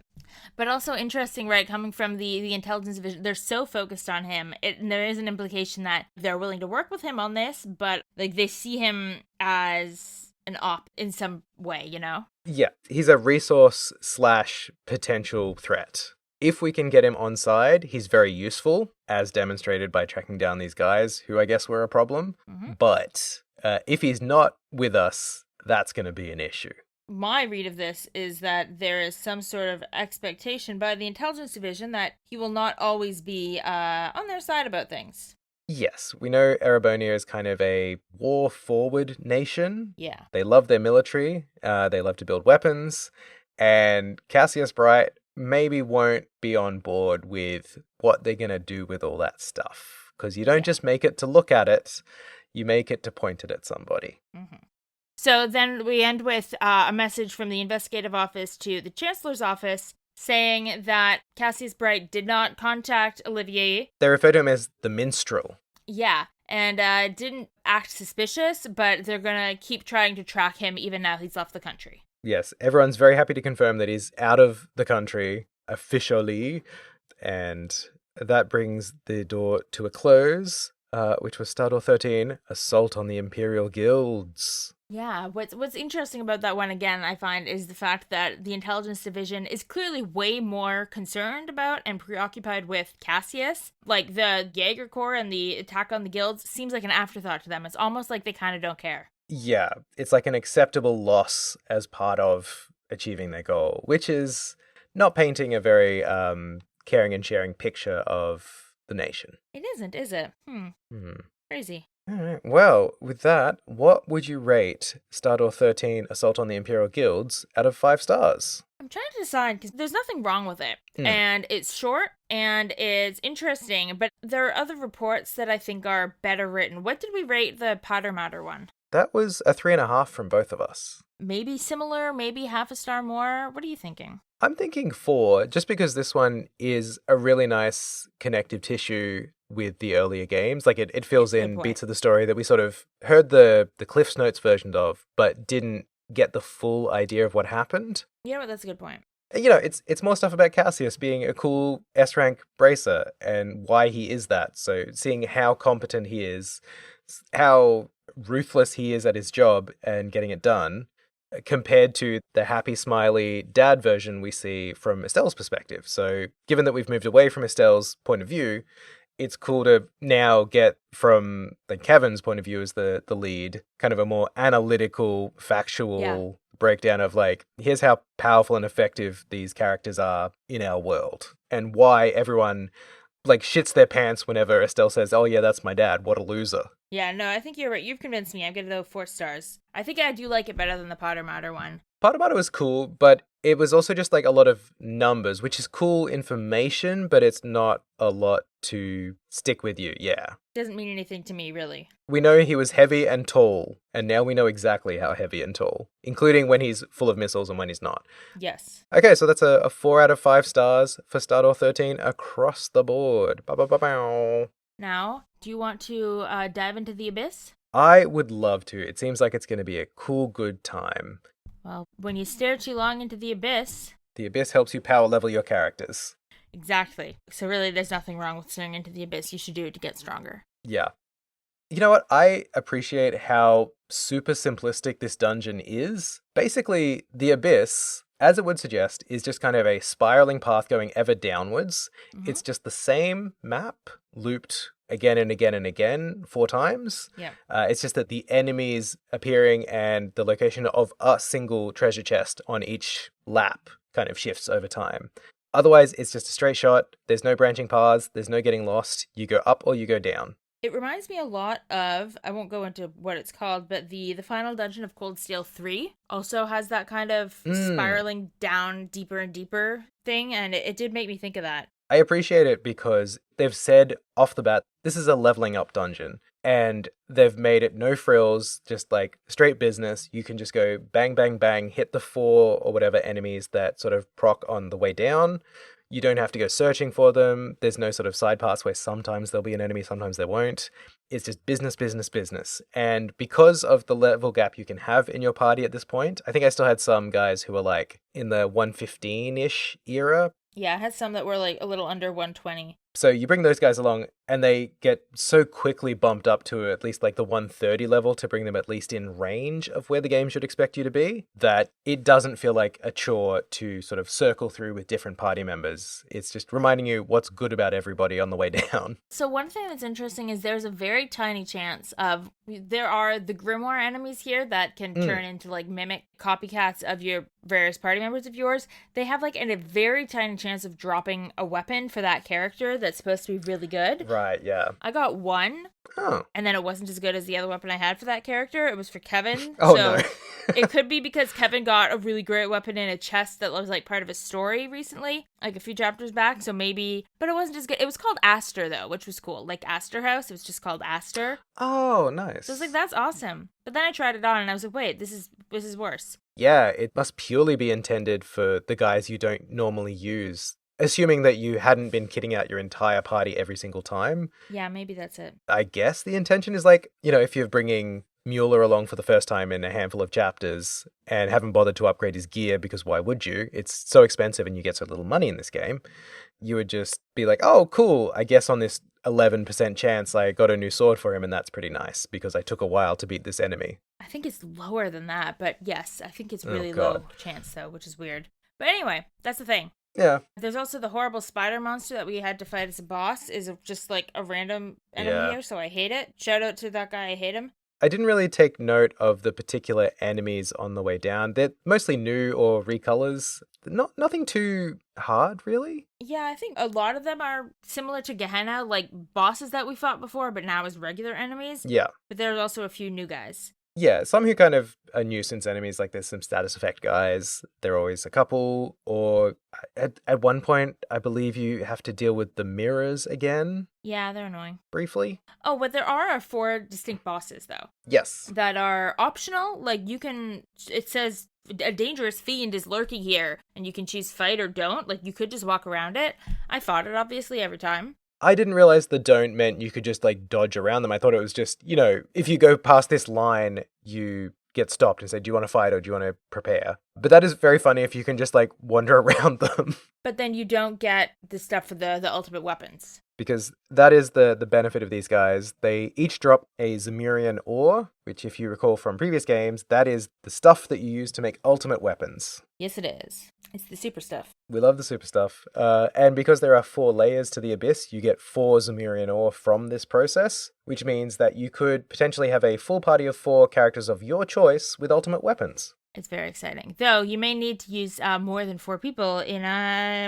But also interesting, right, coming from the intelligence division, they're so focused on him. And there is an implication that they're willing to work with him on this, but like they see him as an op in some way, Yeah, he's a resource / potential threat. If we can get him on side, he's very useful, as demonstrated by tracking down these guys, who I guess were a problem. But if he's not with us, that's going to be an issue. My read of this is that there is some sort of expectation by the intelligence division that he will not always be on their side about things. Yes, we know Erebonia is kind of a war-forward nation. Yeah. They love their military, they love to build weapons, and Cassius Bright maybe won't be on board with what they're going to do with all that stuff. Because you don't just make it to look at it, you make it to point it at somebody. So then we end with a message from the investigative office to the Chancellor's office saying that Cassius Bright did not contact Olivier. They refer to him as the minstrel. Yeah, and didn't act suspicious, but they're going to keep trying to track him even now he's left the country. Yes, everyone's very happy to confirm that he's out of the country officially, and that brings the door to a close, which was Star Door 13, Assault on the Imperial Guilds. Yeah, what's interesting about that one, again, I find, is the fact that the intelligence division is clearly way more concerned about and preoccupied with Cassius. Like, the Jaeger Corps and the attack on the guilds seems like an afterthought to them. It's almost like they kind of don't care. Yeah, it's like an acceptable loss as part of achieving their goal, which is not painting a very caring and sharing picture of the nation. It isn't, is it? Crazy. All right. Well, with that, what would you rate Star Door 13 Assault on the Imperial Guilds out of 5 stars? I'm trying to decide because there's nothing wrong with it. And it's short and it's interesting, but there are other reports that I think are better written. What did we rate the Powder Matter one? That was a 3.5 from both of us. Maybe similar, maybe half a star more. What are you thinking? I'm thinking 4, just because this one is a really nice connective tissue with the earlier games. Like it fills in beats of the story that we sort of heard the Cliff's Notes version of, but didn't get the full idea of what happened. You know what? That's a good point. It's more stuff about Cassius being a cool S-rank bracer and why he is that. So seeing how competent he is, how ruthless he is at his job and getting it done, compared to the happy, smiley dad version we see from Estelle's perspective. So given that we've moved away from Estelle's point of view, it's cool to now get from Kevin's point of view as the lead, kind of a more analytical, factual breakdown of like, here's how powerful and effective these characters are in our world and why everyone like shits their pants whenever Estelle says, oh yeah, that's my dad. What a loser. Yeah, no, I think you're right. You've convinced me. I'm going to go 4 stars. I think I do like it better than the Potter Matter one. Potter Matter was cool, but it was also just like a lot of numbers, which is cool information, but it's not a lot to stick with you. Yeah. Doesn't mean anything to me, really. We know he was heavy and tall, and now we know exactly how heavy and tall, including when he's full of missiles and when he's not. Yes. Okay, so that's a 4 out of 5 stars for Stardor 13 across the board. Ba-ba-ba-bow. Now, do you want to dive into the Abyss? I would love to. It seems like it's going to be a cool, good time. Well, when you stare too long into the Abyss... The Abyss helps you power level your characters. Exactly. So really, there's nothing wrong with staring into the Abyss. You should do it to get stronger. Yeah. You know what? I appreciate how super simplistic this dungeon is. Basically, the Abyss, as it would suggest, is just kind of a spiraling path going ever downwards. Mm-hmm. It's just the same map looped again and again and again 4 times. Yeah. It's just that the enemies appearing and the location of a single treasure chest on each lap kind of shifts over time. Otherwise, it's just a straight shot. There's no branching paths. There's no getting lost. You go up or you go down. It reminds me a lot of, I won't go into what it's called, but the final dungeon of Cold Steel 3 also has that kind of spiraling down deeper and deeper thing, and it did make me think of that. I appreciate it because they've said off the bat, this is a leveling up dungeon. And they've made it no frills, just like straight business. You can just go bang, bang, bang, hit the 4 or whatever enemies that sort of proc on the way down. You don't have to go searching for them. There's no sort of side paths where sometimes there'll be an enemy, sometimes there won't. It's just business, business, business. And because of the level gap you can have in your party at this point, I think I still had some guys who were like in the 115-ish era. Yeah, I had some that were like a little under 120. So you bring those guys along and they get so quickly bumped up to at least like the 130 level to bring them at least in range of where the game should expect you to be, that it doesn't feel like a chore to sort of circle through with different party members. It's just reminding you what's good about everybody on the way down. So one thing that's interesting is there's a very tiny chance of, there are the Grimoire enemies here that can turn into like mimic copycats of your various party members of yours. They have like a very tiny chance of dropping a weapon for that character that's supposed to be really good. Right, yeah. I got 1. Oh. And then it wasn't as good as the other weapon I had for that character. It was for Kevin. Oh, so no. It could be because Kevin got a really great weapon in a chest that was like part of a story recently, like a few chapters back. So maybe, but it wasn't as good. It was called Aster though, which was cool. Like Aster House. It was just called Aster. Oh, nice. So I was like, that's awesome. But then I tried it on and I was like, wait, this is worse. Yeah, it must purely be intended for the guys you don't normally use. Assuming that you hadn't been kitting out your entire party every single time. Yeah, maybe that's it. I guess the intention is like, you know, if you're bringing Mueller along for the first time in a handful of chapters and haven't bothered to upgrade his gear because why would you? It's so expensive and you get so little money in this game. You would just be like, oh, cool. I guess on this 11% chance I got a new sword for him and that's pretty nice because I took a while to beat this enemy. I think it's lower than that, but yes, I think it's really low chance though, which is weird. But anyway, that's the thing. Yeah. There's also the horrible spider monster that we had to fight as a boss is just like a random enemy here, so I hate it. Shout out to that guy, I hate him. I didn't really take note of the particular enemies on the way down. They're mostly new or recolors. Nothing too hard, really. Yeah, I think a lot of them are similar to Gehenna, like bosses that we fought before, but now as regular enemies. Yeah. But there's also a few new guys. Yeah, some who kind of are nuisance enemies, like there's some status effect guys. There are always a couple, or at one point, I believe you have to deal with the mirrors again. Yeah, they're annoying. Briefly. Oh, but there are 4 distinct bosses, though. Yes. That are optional. Like, it says a dangerous fiend is lurking here, and you can choose fight or don't. Like, you could just walk around it. I fought it, obviously, every time. I didn't realize the don't meant you could just like dodge around them. I thought it was just, you know, if you go past this line, you get stopped and say, do you want to fight or do you want to prepare? But that is very funny if you can just like wander around them. But then you don't get the stuff for the ultimate weapons. Because that is the benefit of these guys. They each drop a Zemurian ore, which if you recall from previous games, that is the stuff that you use to make ultimate weapons. Yes, it is. It's the super stuff. We love the super stuff. And because there are 4 layers to the Abyss, you get 4 Zemurian ore from this process, which means that you could potentially have a full party of 4 characters of your choice with ultimate weapons. It's very exciting. Though you may need to use more than 4 people in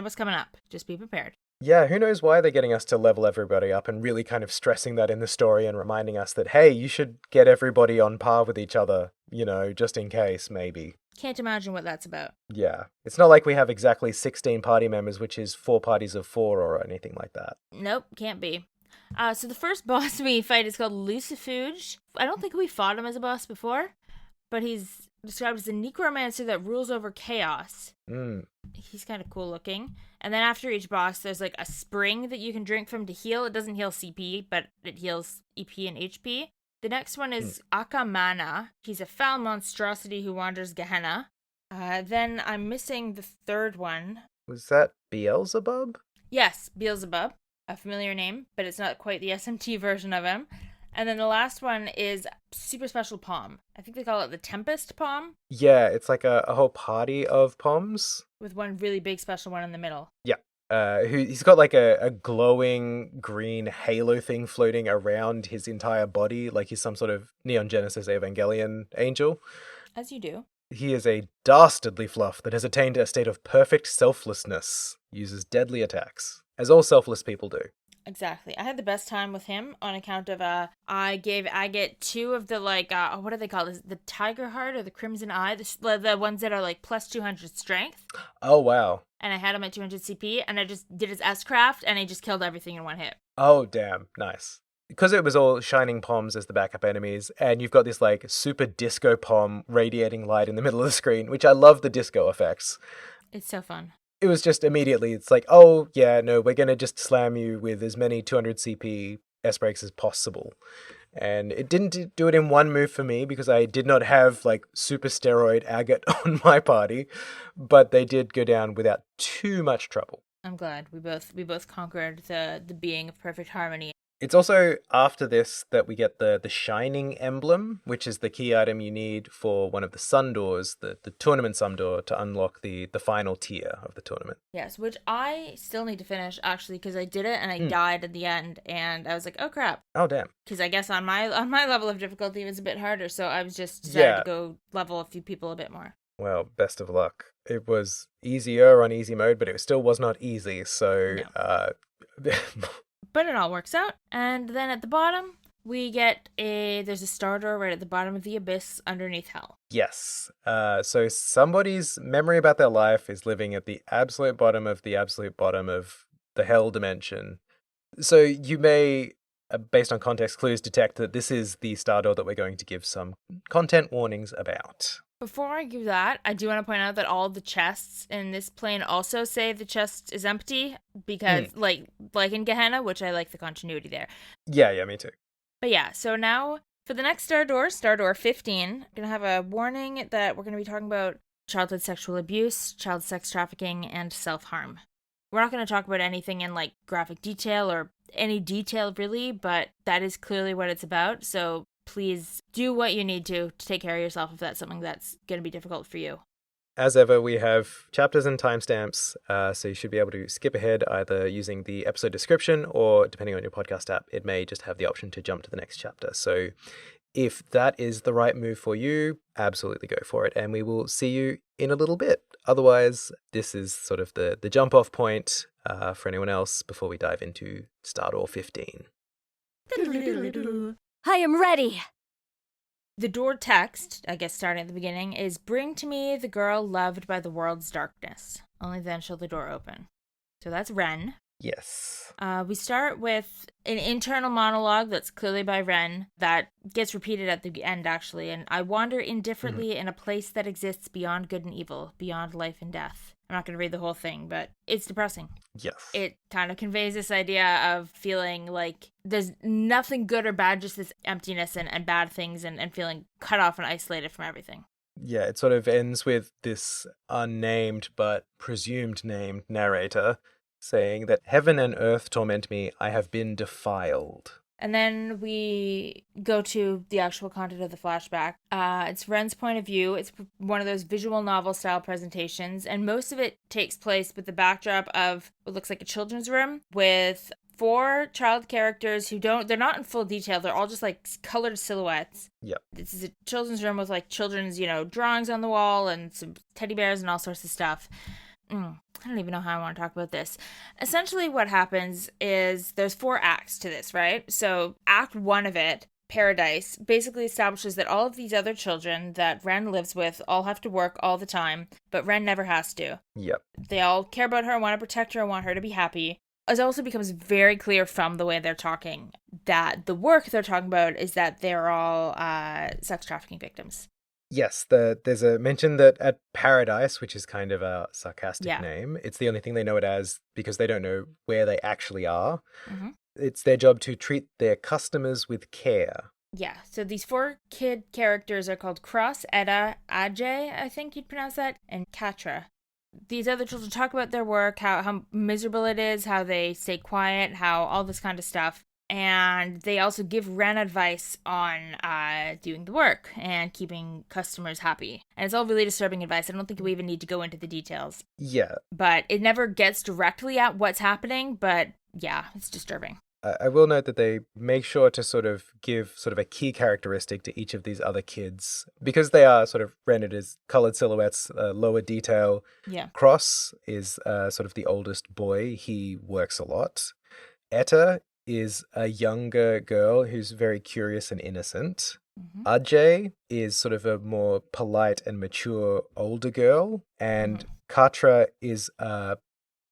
what's coming up. Just be prepared. Yeah, who knows why they're getting us to level everybody up and really kind of stressing that in the story and reminding us that, hey, you should get everybody on par with each other, just in case, maybe. Can't imagine what that's about. Yeah. It's not like we have exactly 16 party members, which is 4 parties of 4 or anything like that. Nope, can't be. So the first boss we fight is called Lucifuge. I don't think we fought him as a boss before, but he's described as a necromancer that rules over chaos. He's kind of cool looking. And then after each boss, there's like a spring that you can drink from to heal. It doesn't heal CP, but it heals EP and HP. The next one is Akamana. He's a foul monstrosity who wanders Gehenna. Then I'm missing the third one. Was that Beelzebub? Yes, Beelzebub. A familiar name, but it's not quite the SMT version of him. And then the last one is Super Special Palm. I think they call it the Tempest Palm. Yeah, it's like a whole party of Poms. With one really big special one in the middle. Yeah. He's got like a glowing green halo thing floating around his entire body, like he's some sort of Neon Genesis Evangelion angel. As you do. He is a dastardly fluff that has attained a state of perfect selflessness, uses deadly attacks, as all selfless people do. Exactly. I had the best time with him on account of I get 2 of the what do they call this? The Tiger Heart or the Crimson Eye, the ones that are like plus 200 strength. Oh wow. And I had him at 200 CP and I just did his S-craft and I just killed everything in one hit. Oh damn, nice. Because it was all shining Poms as the backup enemies, and you've got this like super disco Pom radiating light in the middle of the screen, which I love the disco effects. It's so fun. It was just immediately, it's like, oh, yeah, no, we're going to just slam you with as many 200 CP S-breaks as possible. And it didn't do it in one move for me because I did not have, like, super steroid agate on my party, but they did go down without too much trouble. I'm glad. We both conquered the being of perfect harmony. It's also after this that we get the Shining Emblem, which is the key item you need for one of the Sun Doors, the tournament Sun Door, to unlock the final tier of the tournament. Yes, which I still need to finish, actually, because I did it and I died at the end, and I was like, oh crap. Oh, damn. Because I guess on my level of difficulty it was a bit harder, so I was just decided to go level a few people a bit more. Well, best of luck. It was easier on easy mode, but it still was not easy, so... No. But it all works out. And then at the bottom, we get there's a star door right at the bottom of the abyss underneath hell. Yes. So somebody's memory about their life is living at the absolute bottom of the hell dimension. So you may, based on context clues, detect that this is the star door that we're going to give some content warnings about. Before I give that, I do want to point out that all the chests in this plane also say the chest is empty because, like in Gehenna, which I like the continuity there. Yeah, me too. But yeah, so now for the next Star Door 15, I'm going to have a warning that we're going to be talking about childhood sexual abuse, child sex trafficking, and self-harm. We're not going to talk about anything in like graphic detail or any detail really, but that is clearly what it's about, so please do what you need to take care of yourself if that's something that's going to be difficult for you. As ever, we have chapters and timestamps, so you should be able to skip ahead either using the episode description or, depending on your podcast app, it may just have the option to jump to the next chapter. So if that is the right move for you, absolutely go for it, and we will see you in a little bit. Otherwise, this is sort of the jump-off point for anyone else before we dive into Star Door 15. I am ready. The door text, I guess starting at the beginning, is bring to me the girl loved by the world's darkness. Only then shall the door open. So that's Ren. Yes. We start with an internal monologue that's clearly by Ren that gets repeated at the end, actually. And I wander indifferently in a place that exists beyond good and evil, beyond life and death. I'm not going to read the whole thing, but it's depressing. Yes. It kind of conveys this idea of feeling like there's nothing good or bad, just this emptiness and bad things and feeling cut off and isolated from everything. Yeah, it sort of ends with this unnamed but presumed named narrator saying that heaven and earth torment me, I have been defiled. And then we go to the actual content of the flashback. It's Ren's point of view. It's one of those visual novel style presentations, and most of it takes place with the backdrop of what looks like a children's room with 4 child characters they're not in full detail. They're all just like colored silhouettes. Yep. This is a children's room with like children's, drawings on the wall and some teddy bears and all sorts of stuff. I don't even know how I want to talk about this. Essentially what happens is there's 4 acts to this, right? So act 1 of it, Paradise, basically establishes that all of these other children that Ren lives with all have to work all the time, but Ren never has to. Yep. They all care about her, want to protect her, want her to be happy. It also becomes very clear from the way they're talking that the work they're talking about is that they're all sex trafficking victims. Yes, there's a mention that at Paradise, which is kind of a sarcastic name, it's the only thing they know it as because they don't know where they actually are. Mm-hmm. It's their job to treat their customers with care. Yeah, so these 4 kid characters are called Cross, Edda, Ajay, I think you'd pronounce that, and Katra. These other children talk about their work, how miserable it is, how they stay quiet, how all this kind of stuff. And they also give Ren advice on doing the work and keeping customers happy. And it's all really disturbing advice. I don't think we even need to go into the details. Yeah. But it never gets directly at what's happening, but yeah, it's disturbing. I will note that they make sure to sort of give sort of a key characteristic to each of these other kids because they are sort of rendered as colored silhouettes, lower detail. Yeah. Cross is sort of the oldest boy. He works a lot. Etta is a younger girl who's very curious and innocent. Mm-hmm. Ajay is sort of a more polite and mature older girl. And Katra is a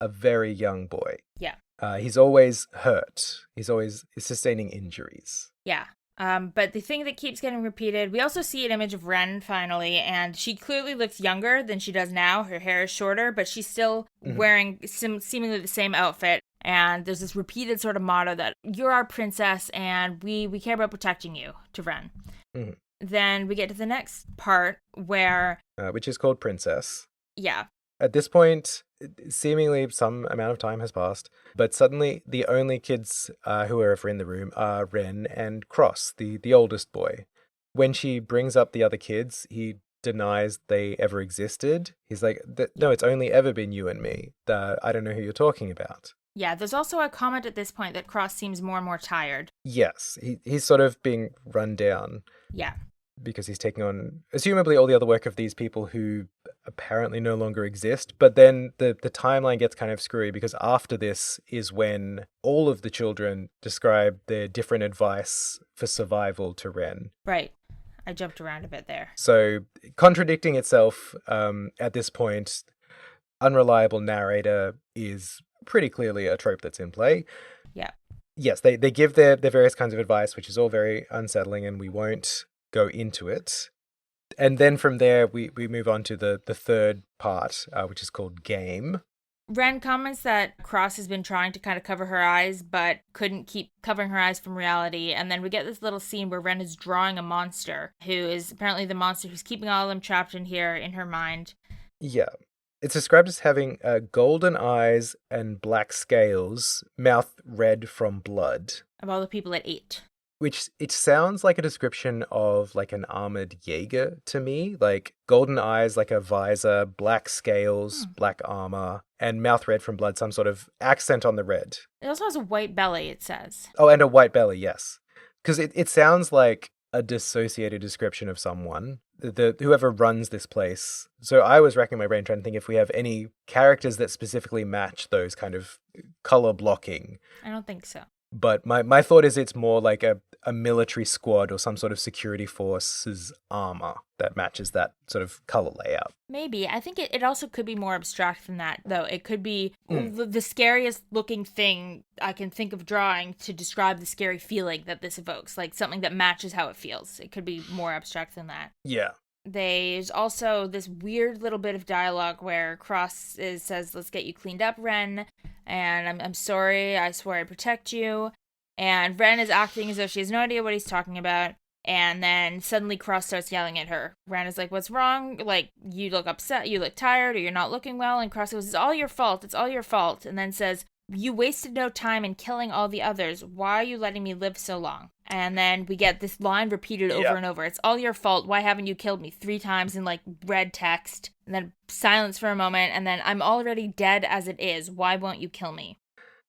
very young boy. Yeah. He's always hurt. He's always sustaining injuries. Yeah. But the thing that keeps getting repeated, we also see an image of Ren finally, and she clearly looks younger than she does now. Her hair is shorter, but she's still wearing seemingly the same outfit. And there's this repeated sort of motto that you're our princess and we care about protecting you to Ren. Mm-hmm. Then we get to the next part where... which is called Princess. Yeah. At this point, seemingly some amount of time has passed, but suddenly the only kids who are ever in the room are Ren and Cross, the oldest boy. When she brings up the other kids, he denies they ever existed. He's like, no, it's only ever been you and me. I don't know who you're talking about. Yeah, there's also a comment at this point that Cross seems more and more tired. Yes, he's sort of being run down. Yeah. Because he's taking on, assumably, all the other work of these people who apparently no longer exist. But then the timeline gets kind of screwy because after this is when all of the children describe their different advice for survival to Ren. Right. I jumped around a bit there. So contradicting itself at this point, unreliable narrator is pretty clearly a trope that's in play. Yeah. Yes, they give their various kinds of advice, which is all very unsettling, and we won't go into it. And then from there, we move on to the third part, which is called Game. Ren comments that Cross has been trying to kind of cover her eyes, but couldn't keep covering her eyes from reality. And then we get this little scene where Ren is drawing a monster, who is apparently the monster who's keeping all of them trapped in here in her mind. Yeah. It's described as having golden eyes and black scales, mouth red from blood. Of all the people it ate. Which, it sounds like a description of like an armored Jaeger to me. Like golden eyes, like a visor, black scales, black armor, and mouth red from blood, some sort of accent on the red. It also has a white belly, it says. Oh, and a white belly, yes. Because it sounds like a dissociated description of someone, whoever runs this place. So I was racking my brain trying to think if we have any characters that specifically match those kind of color blocking. I don't think so. But my thought is it's more like a military squad or some sort of security force's armor that matches that sort of color layout. Maybe. I think it also could be more abstract than that, though. It could be the scariest looking thing I can think of drawing to describe the scary feeling that this evokes, like something that matches how it feels. It could be more abstract than that. Yeah. There's also this weird little bit of dialogue where Cross says, "Let's get you cleaned up, Ren," and I'm sorry, I swear I protect you. And Ren is acting as though she has no idea what he's talking about. And then suddenly Cross starts yelling at her. Ren is like, what's wrong? Like, you look upset, you look tired, or you're not looking well. And Cross goes, it's all your fault, it's all your fault. And then says, you wasted no time in killing all the others. Why are you letting me live so long? And then we get this line repeated over and over. It's all your fault. Why haven't you killed me? 3 times in, like, red text. And then silence for a moment. And then, I'm already dead as it is. Why won't you kill me?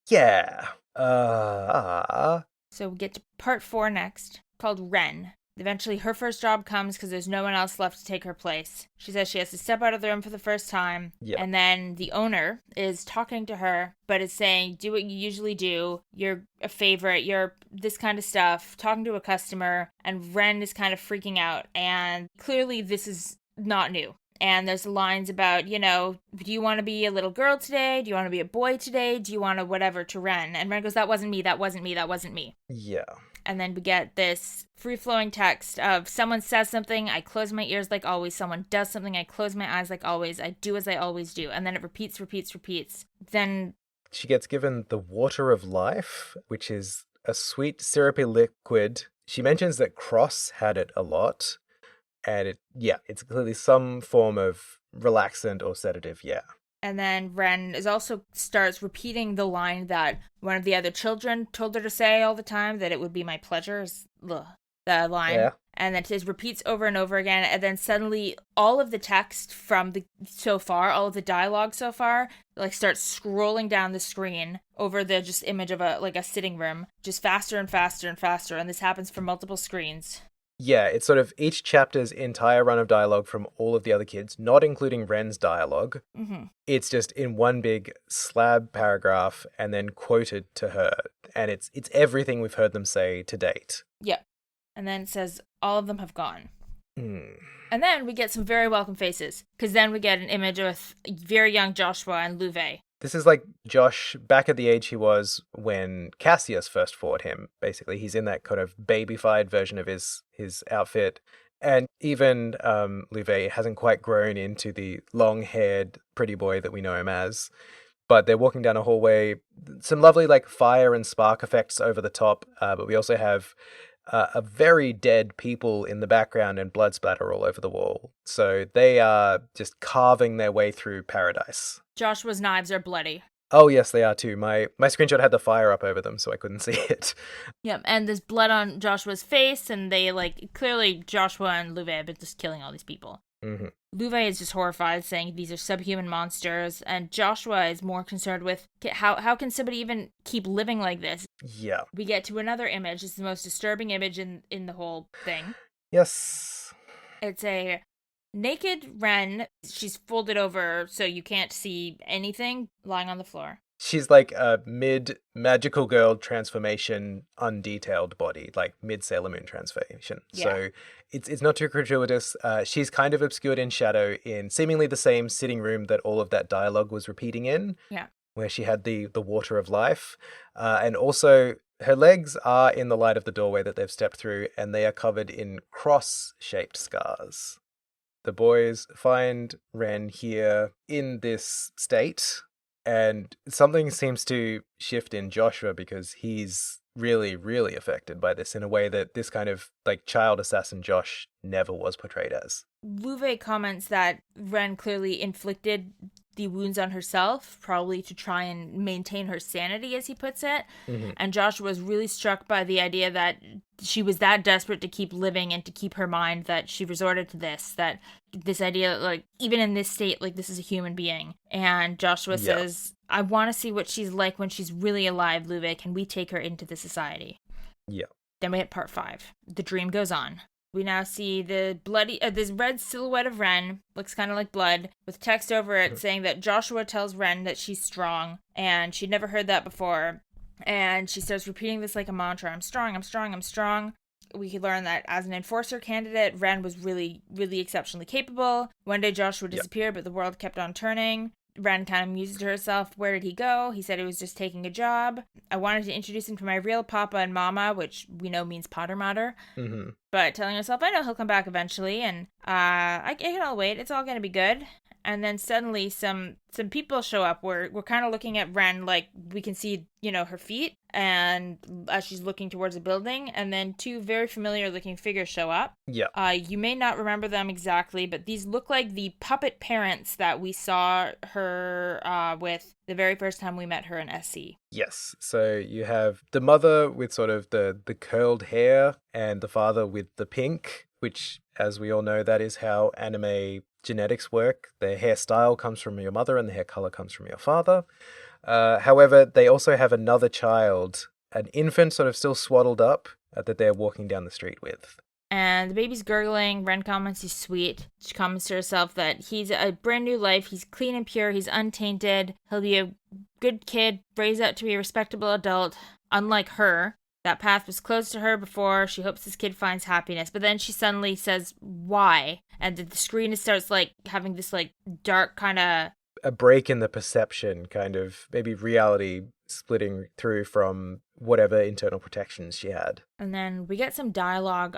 Yeah. So we get to part 4 next, called Ren. Eventually, her first job comes because there's no one else left to take her place. She says she has to step out of the room for the first time. Yep. And then the owner is talking to her, but is saying, do what you usually do. You're a favorite. You're this kind of stuff. Talking to a customer. And Ren is kind of freaking out. And clearly, this is not new. And there's lines about, you know, do you want to be a little girl today? Do you want to be a boy today? Do you want to whatever to Ren? And Ren goes, that wasn't me. That wasn't me. That wasn't me. Yeah. And then we get this free-flowing text of someone says something, I close my ears like always. Someone does something, I close my eyes like always. I do as I always do. And then it repeats. Then she gets given the water of life, which is a sweet, syrupy liquid. She mentions that Cross had it a lot. And it's clearly some form of relaxant or sedative, yeah. And then Ren starts repeating the line that one of the other children told her to say all the time, that it would be my pleasure. The line. Yeah. And then it repeats over and over again. And then suddenly all of the text from all of the dialogue so far, like starts scrolling down the screen over the just image of a sitting room, just faster and faster and faster. And this happens for multiple screens. Yeah, it's sort of each chapter's entire run of dialogue from all of the other kids, not including Ren's dialogue. Mm-hmm. It's just in one big slab paragraph and then quoted to her. And it's everything we've heard them say to date. Yeah. And then it says, all of them have gone. Mm. And then we get some very welcome faces, because then we get an image of very young Joshua and Louvet. This is like Josh back at the age he was when Cassius first fought him, basically. He's in that kind of babyfied version of his outfit. And even Louvet hasn't quite grown into the long-haired pretty boy that we know him as. But they're walking down a hallway. Some lovely like fire and spark effects over the top. But we also have a very dead people in the background and blood splatter all over the wall. So they are just carving their way through paradise. Joshua's knives are bloody. Oh, yes, they are too. My screenshot had the fire up over them, so I couldn't see it. Yep, and there's blood on Joshua's face, and they, clearly Joshua and Louvet have been just killing all these people. Mm-hmm. Louvet is just horrified, saying these are subhuman monsters, and Joshua is more concerned with how can somebody even keep living like this? Yeah. We get to another image. It's the most disturbing image in the whole thing. Yes. It's a naked Ren. She's folded over so you can't see anything, lying on the floor. She's like a mid-magical girl transformation, undetailed body, like mid-Sailor Moon transformation. Yeah. So it's not too gratuitous. She's kind of obscured in shadow in seemingly the same sitting room that all of that dialogue was repeating in. Yeah. Where she had the water of life. And also, her legs are in the light of the doorway that they've stepped through, and they are covered in cross-shaped scars. The boys find Ren here in this state, and something seems to shift in Joshua because he's really, really affected by this in a way that this kind of like child assassin Josh never was portrayed as. Louvet comments that Ren clearly inflicted the wounds on herself, probably to try and maintain her sanity, as he puts it. Mm-hmm. And Joshua was really struck by the idea that she was that desperate to keep living and to keep her mind that she resorted to this idea, like, even in this state, like, this is a human being. And Joshua says, I want to see what she's like when she's really alive, Louvet. Can we take her into the society? Yeah. Then we hit part 5. The dream goes on. We now see the bloody, this red silhouette of Ren, looks kind of like blood, with text over it saying that Joshua tells Ren that she's strong, and she'd never heard that before. And she starts repeating this like a mantra, I'm strong, I'm strong, I'm strong. We could learn that as an enforcer candidate, Ren was really, really exceptionally capable. One day Joshua disappeared, but the world kept on turning. Ren kind of muses to herself, where did he go? He said he was just taking a job. I wanted to introduce him to my real papa and mama, which we know means Potter Mater. Mm-hmm. But telling herself, I know he'll come back eventually, and I can all wait. It's all going to be good. And then suddenly some people show up. We're kind of looking at Ren, like we can see, her feet, and as she's looking towards a building, and then two very familiar looking figures show up. Yeah. You may not remember them exactly, but these look like the puppet parents that we saw her with the very first time we met her in SC. Yes. So you have the mother with sort of the curled hair and the father with the pink, which, as we all know, that is how anime genetics work. The hairstyle comes from your mother and the hair color comes from your father. However, they also have another child, an infant sort of still swaddled up, that they're walking down the street with. And the baby's gurgling. Ren comments he's sweet. She comments to herself that he's a brand new life. He's clean and pure. He's untainted. He'll be a good kid, raised up to be a respectable adult. Unlike her, that path was closed to her before. She hopes this kid finds happiness. But then she suddenly says, why? And the screen starts like having this like dark kind of... a break in the perception, kind of maybe reality splitting through from whatever internal protections she had. And then we get some dialogue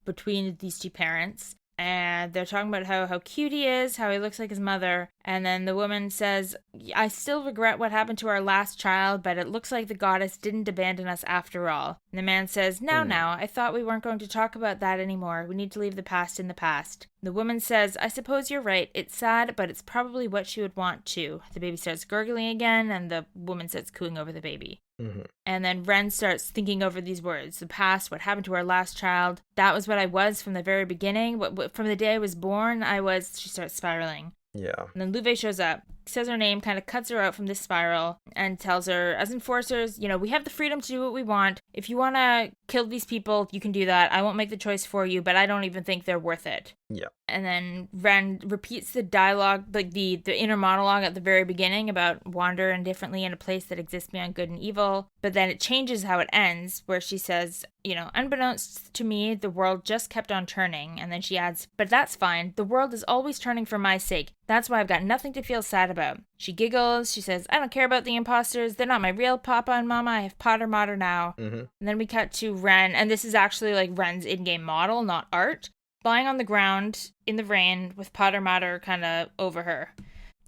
between these two parents. And they're talking about how cute he is, how he looks like his mother. And then the woman says, I still regret what happened to our last child, but it looks like the goddess didn't abandon us after all. And the man says, now, I thought we weren't going to talk about that anymore. We need to leave the past in the past. The woman says, I suppose you're right. It's sad, but it's probably what she would want too. The baby starts gurgling again, and the woman starts cooing over the baby. Mm-hmm. And then Ren starts thinking over these words. The past, what happened to our last child. That was what I was from the very beginning. From the day I was born, she starts spiraling. Yeah. And then Luve shows up, says her name, kind of cuts her out from this spiral, and tells her, as enforcers, we have the freedom to do what we want. If you want to kill these people, you can do that. I won't make the choice for you, but I don't even think they're worth it. Yeah. And then Ren repeats the dialogue, like the inner monologue at the very beginning about wander indifferently in a place that exists beyond good and evil. But then it changes how it ends, where she says, unbeknownst to me, the world just kept on turning. And then she adds, but that's fine. The world is always turning for my sake. That's why I've got nothing to feel sad about. She giggles. She says, I don't care about the imposters. They're not my real papa and mama. I have Potter Mater now. Mm-hmm. And then we cut to Ren, and this is actually like Ren's in-game model, not art, lying on the ground in the rain with Potter Mater kind of over her.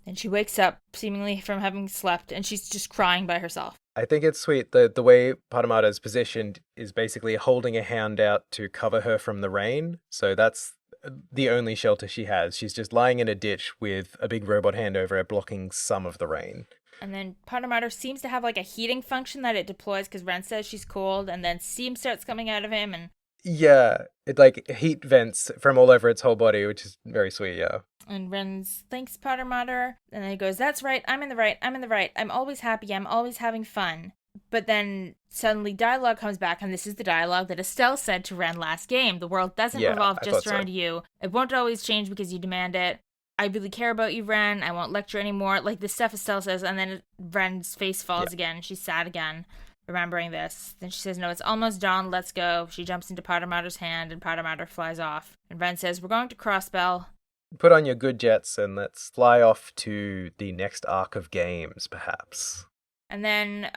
And she wakes up, seemingly from having slept, and she's just crying by herself. I think it's sweet. The way Potter Mater is positioned is basically holding a hand out to cover her from the rain. So that's the only shelter she has. She's just lying in a ditch with a big robot hand over her, blocking some of the rain. And then Potter Mater seems to have like a heating function that it deploys because Ren says she's cold, and then steam starts coming out of him, and yeah, it like heat vents from all over its whole body, which is very sweet, yeah. And Ren thanks Potter Mater, and then he goes, that's right, I'm in the right, I'm always happy, I'm always having fun. But then suddenly dialogue comes back, and this is the dialogue that Estelle said to Ren last game. The world doesn't revolve just around you. It won't always change because you demand it. I really care about you, Ren. I won't lecture anymore. Like the stuff Estelle says, and then Ren's face falls again, and she's sad again, remembering this. Then she says, no, it's almost dawn, let's go. She jumps into Potter Mater's hand, and Potter Mater flies off. And Ren says, we're going to Crossbell. Put on your good jets, and let's fly off to the next arc of games, perhaps. And then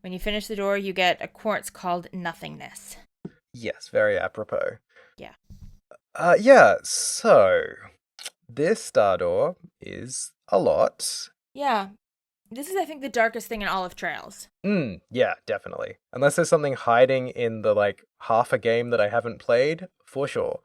when you finish the door, you get a quartz called Nothingness. Yes, very apropos. Yeah. So this star door is a lot. Yeah. This is, I think, the darkest thing in all of Trails. Yeah, definitely. Unless there's something hiding in the, half a game that I haven't played, for sure.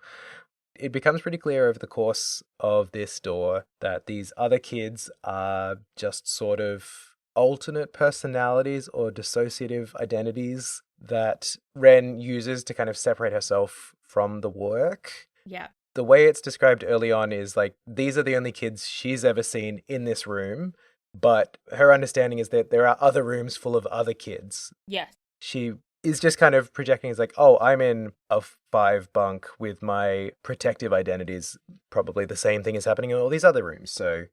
It becomes pretty clear over the course of this door that these other kids are just sort of alternate personalities or dissociative identities that Ren uses to kind of separate herself from the work. Yeah. The way it's described early on is these are the only kids she's ever seen in this room, but her understanding is that there are other rooms full of other kids. Yes. She is just kind of projecting as I'm in a 5 bunk with my protective identities. Probably the same thing is happening in all these other rooms. So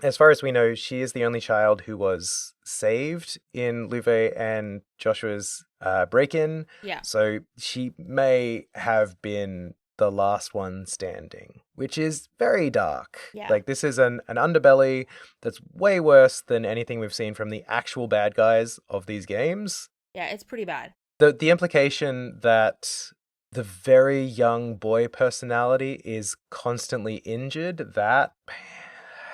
as far as we know, she is the only child who was saved in Luve and Joshua's break-in. Yeah. So she may have been the last one standing, which is very dark. Yeah. This is an underbelly that's way worse than anything we've seen from the actual bad guys of these games. Yeah, it's pretty bad. The implication that the very young boy personality is constantly injured, that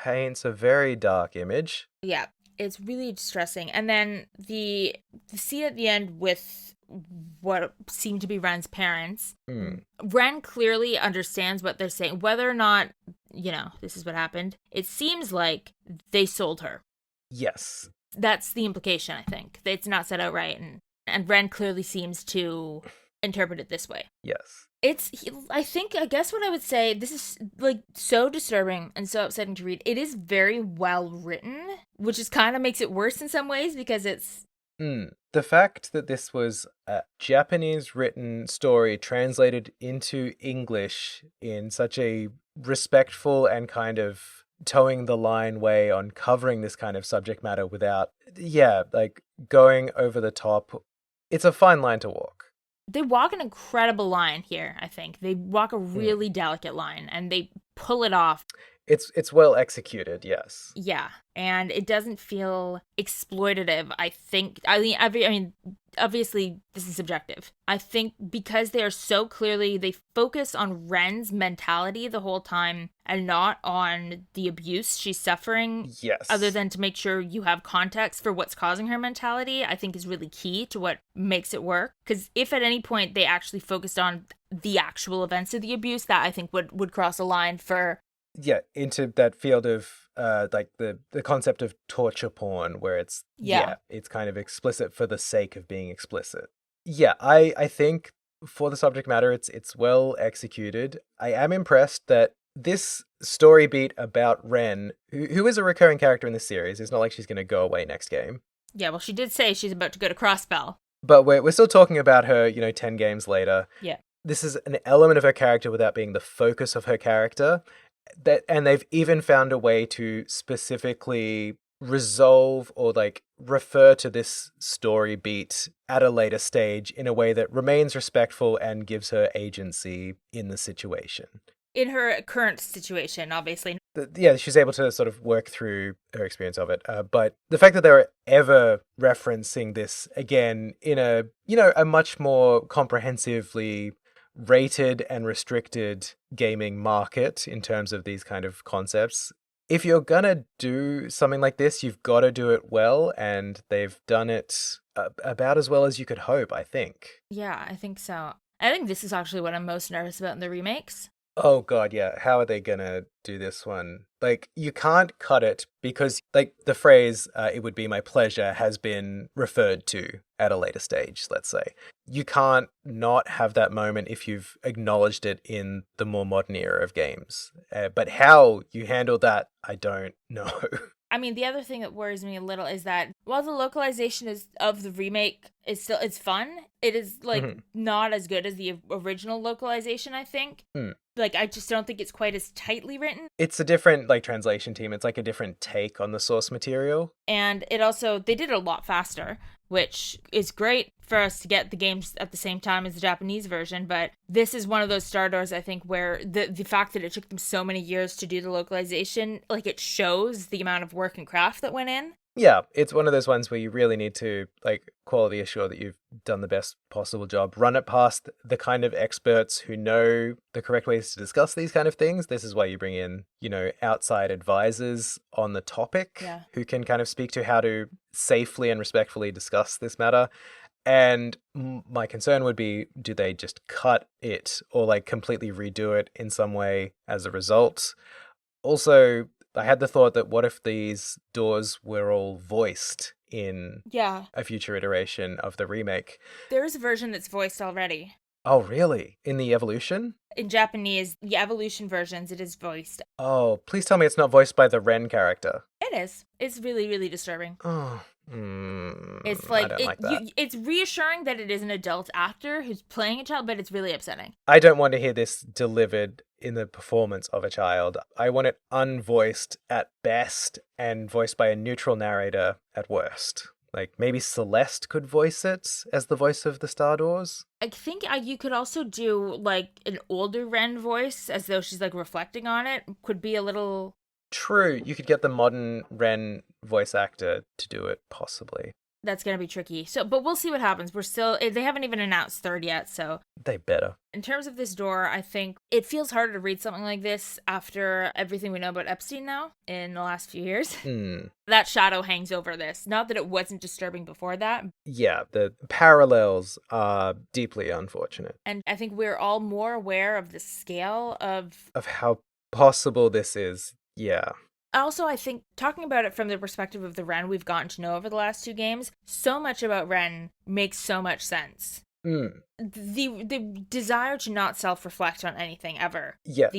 paints a very dark image. Yeah, it's really distressing. And then the scene at the end with what seem to be Ren's parents. Ren clearly understands what they're saying, whether or not, this is what happened. It seems like they sold her. Yes. That's the implication, I think. It's not said outright, and Ren clearly seems to interpret it this way. Yes. I guess what I would say, this is like so disturbing and so upsetting to read. It is very well written, which is kind of makes it worse in some ways because it's... The fact that this was a Japanese written story translated into English in such a respectful and kind of towing the line way on covering this kind of subject matter without, going over the top. It's a fine line to walk. They walk an incredible line here, I think. They walk a really delicate line, and they pull it off. It's well executed, yes. Yeah, and it doesn't feel exploitative, I think. I mean, obviously, this is subjective. I think because they focus on Ren's mentality the whole time and not on the abuse she's suffering. Yes. Other than to make sure you have context for what's causing her mentality, I think is really key to what makes it work. Because if at any point they actually focused on the actual events of the abuse, that I think would cross a line for... Yeah, into that field of the concept of torture porn, where it's it's kind of explicit for the sake of being explicit. Yeah, I think for the subject matter, it's well executed. I am impressed that this story beat about Ren, who is a recurring character in this series, it's not like she's going to go away next game. Yeah, well, she did say she's about to go to Crossbell. But we're still talking about her, 10 games later. Yeah. This is an element of her character without being the focus of her character. And they've even found a way to specifically resolve or refer to this story beat at a later stage in a way that remains respectful and gives her agency in the situation. In her current situation, obviously. She's able to sort of work through her experience of it. But the fact that they're ever referencing this again in a much more comprehensively rated and restricted gaming market in terms of these kind of concepts. If you're gonna do something like this, you've got to do it well, and they've done it about as well as you could hope, I think. Yeah, I think so. I think this is actually what I'm most nervous about in the remakes. Oh god, yeah. How are they gonna do this one? You can't cut it because, the phrase, it would be my pleasure, has been referred to at a later stage, let's say. You can't not have that moment if you've acknowledged it in the more modern era of games. But how you handle that, I don't know. I mean, the other thing that worries me a little is that while the localization of the remake it's fun, it is not as good as the original localization, I think. I just don't think it's quite as tightly written. It's a different translation team. It's a different take on the source material. And it also, they did it a lot faster, which is great for us to get the games at the same time as the Japanese version. But this is one of those starters, I think, where the fact that it took them so many years to do the localization, it shows the amount of work and craft that went in. Yeah, it's one of those ones where you really need to quality assure that you've done the best possible job. Run it past the kind of experts who know the correct ways to discuss these kind of things. This is why you bring in, outside advisors on the topic who can kind of speak to how to safely and respectfully discuss this matter. And my concern would be, do they just cut it or completely redo it in some way as a result? Also, I had the thought that what if these doors were all voiced in a future iteration of the remake? There is a version that's voiced already. Oh, really? In the Evolution? In Japanese, the Evolution versions, it is voiced. Oh, please tell me it's not voiced by the Ren character. It is. It's really, really disturbing. Oh, it's I don't like that. It's reassuring that it is an adult actor who's playing a child, but it's really upsetting. I don't want to hear this delivered in the performance of a child. I want it unvoiced at best and voiced by a neutral narrator at worst. Maybe Celeste could voice it as the voice of the Star Doors. I think you could also do an older Ren voice as though she's reflecting on it. Could be a little... True, you could get the modern Ren voice actor to do it, possibly. That's going to be tricky. So, but we'll see what happens. They haven't even announced third yet. So They better. in terms of this door, I think it feels harder to read something like this after everything we know about Epstein now in the last few years. That shadow hangs over this. Not that it wasn't disturbing before that. Yeah, the parallels are deeply unfortunate. And I think we're all more aware of the scale of how possible this is. Yeah. Also, I think talking about it from the perspective of the Ren we've gotten to know over the last 2 games, so much about Ren makes so much sense. The desire to not self-reflect on anything ever. Yeah.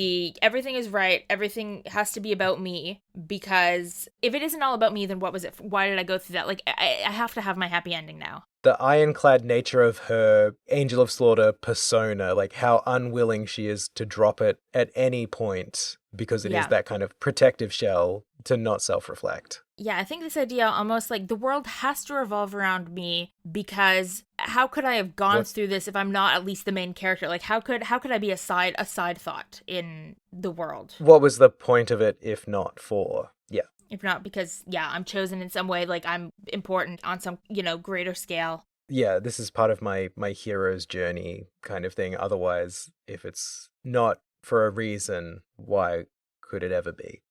Everything is right, everything has to be about me, because if it isn't all about me, then what was it? Why did I go through that? Like, I have to have my happy ending now. The ironclad nature of her Angel of Slaughter persona, like how unwilling she is to drop it at any point because it is that kind of protective shell to not self-reflect. Yeah, I think this idea almost like the world has to revolve around me, because how could I have gone through this if I'm not at least the main character? Like, how could I be a side thought in the world? What was the point of it if not for? Yeah. If not because, I'm chosen in some way, like I'm important on some, greater scale. Yeah, this is part of my hero's journey kind of thing. Otherwise, if it's not for a reason, why could it ever be?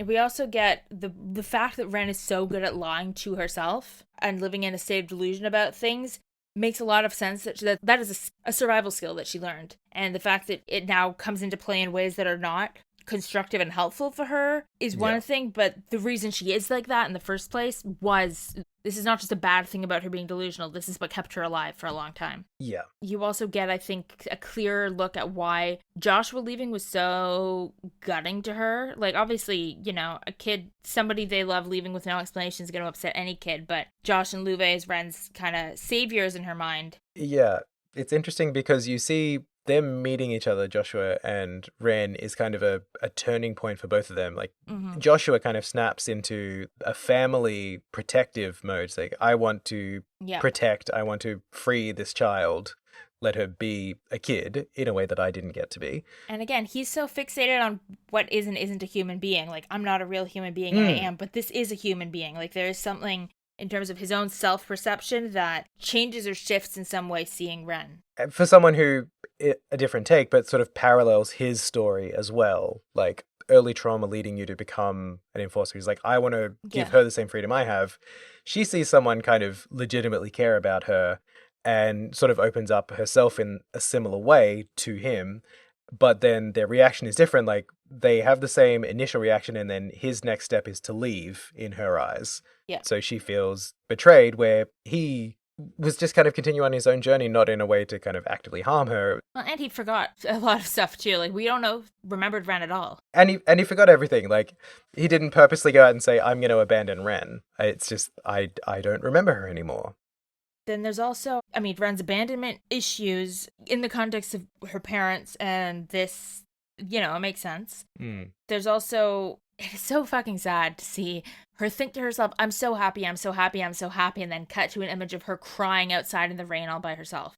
We also get the fact that Ren is so good at lying to herself and living in a state of delusion about things makes a lot of sense. That is a survival skill that she learned. And the fact that it now comes into play in ways that are not constructive and helpful for her is one thing, but the reason she is like that in the first place was, this is not just a bad thing about her being delusional, this is what kept her alive for a long time. Yeah. You also get, I think, a clearer look at why Joshua leaving was so gutting to her. Like, obviously, a kid, somebody they love leaving with no explanation is going to upset any kid, but Josh and Luve as Ren's kind of saviors in her mind. Yeah, it's interesting because you see them meeting each other, Joshua and Ren, is kind of a turning point for both of them. Like, Joshua kind of snaps into a family protective mode. It's like, I want to protect, I want to free this child, let her be a kid in a way that I didn't get to be. And again, he's so fixated on what is and isn't a human being. Like, I'm not a real human being, I am, but this is a human being. Like, there is something in terms of his own self-perception that changes or shifts in some way seeing Ren. For someone who, a different take, but sort of parallels his story as well, like early trauma leading you to become an enforcer. He's like, I want to give her the same freedom I have. She sees someone kind of legitimately care about her and sort of opens up herself in a similar way to him, but then their reaction is different. Like, they have the same initial reaction, and then his next step is to leave in her eyes. Yeah. So she feels betrayed, where he was just kind of continuing on his own journey, not in a way to kind of actively harm her. Well, and he forgot a lot of stuff too. Like, we don't remembered Ren at all. And he forgot everything. Like, he didn't purposely go out and say, I'm going to abandon Ren. It's just, I don't remember her anymore. Then there's also, Ren's abandonment issues in the context of her parents and this, it makes sense. There's also, it is so fucking sad to see her think to herself, I'm so happy, I'm so happy, I'm so happy, and then cut to an image of her crying outside in the rain all by herself.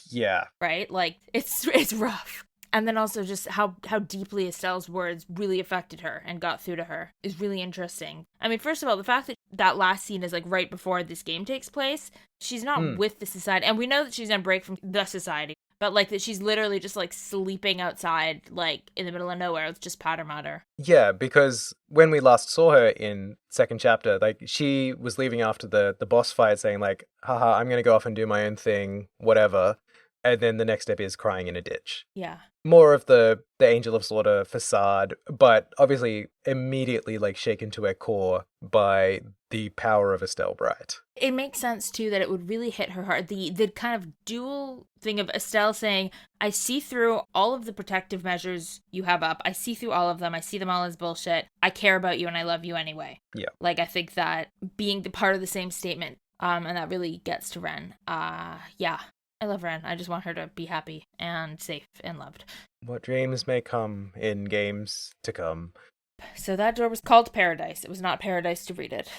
Yeah. Right? Like, it's rough. And then also just how deeply Estelle's words really affected her and got through to her is really interesting. First of all, the fact that last scene is like right before this game takes place, she's not with the society. And we know that she's on break from the society, but like that she's literally just like sleeping outside, like in the middle of nowhere with just powder matter. Yeah, because when we last saw her in second chapter, like, she was leaving after the boss fight saying like, haha, I'm going to go off and do my own thing, whatever. And then the next step is crying in a ditch. Yeah. More of the Angel of Slaughter facade, but obviously immediately like shaken to her core by the power of Estelle Bright. It makes sense too that it would really hit her heart. The kind of dual thing of Estelle saying, I see through all of the protective measures you have up. I see through all of them. I see them all as bullshit. I care about you and I love you anyway. Yeah. Like, I think that being the part of the same statement, and that really gets to Ren. Yeah. I love Ren. I just want her to be happy and safe and loved. What dreams may come in games to come. So that door was called Paradise. It was not Paradise to read it.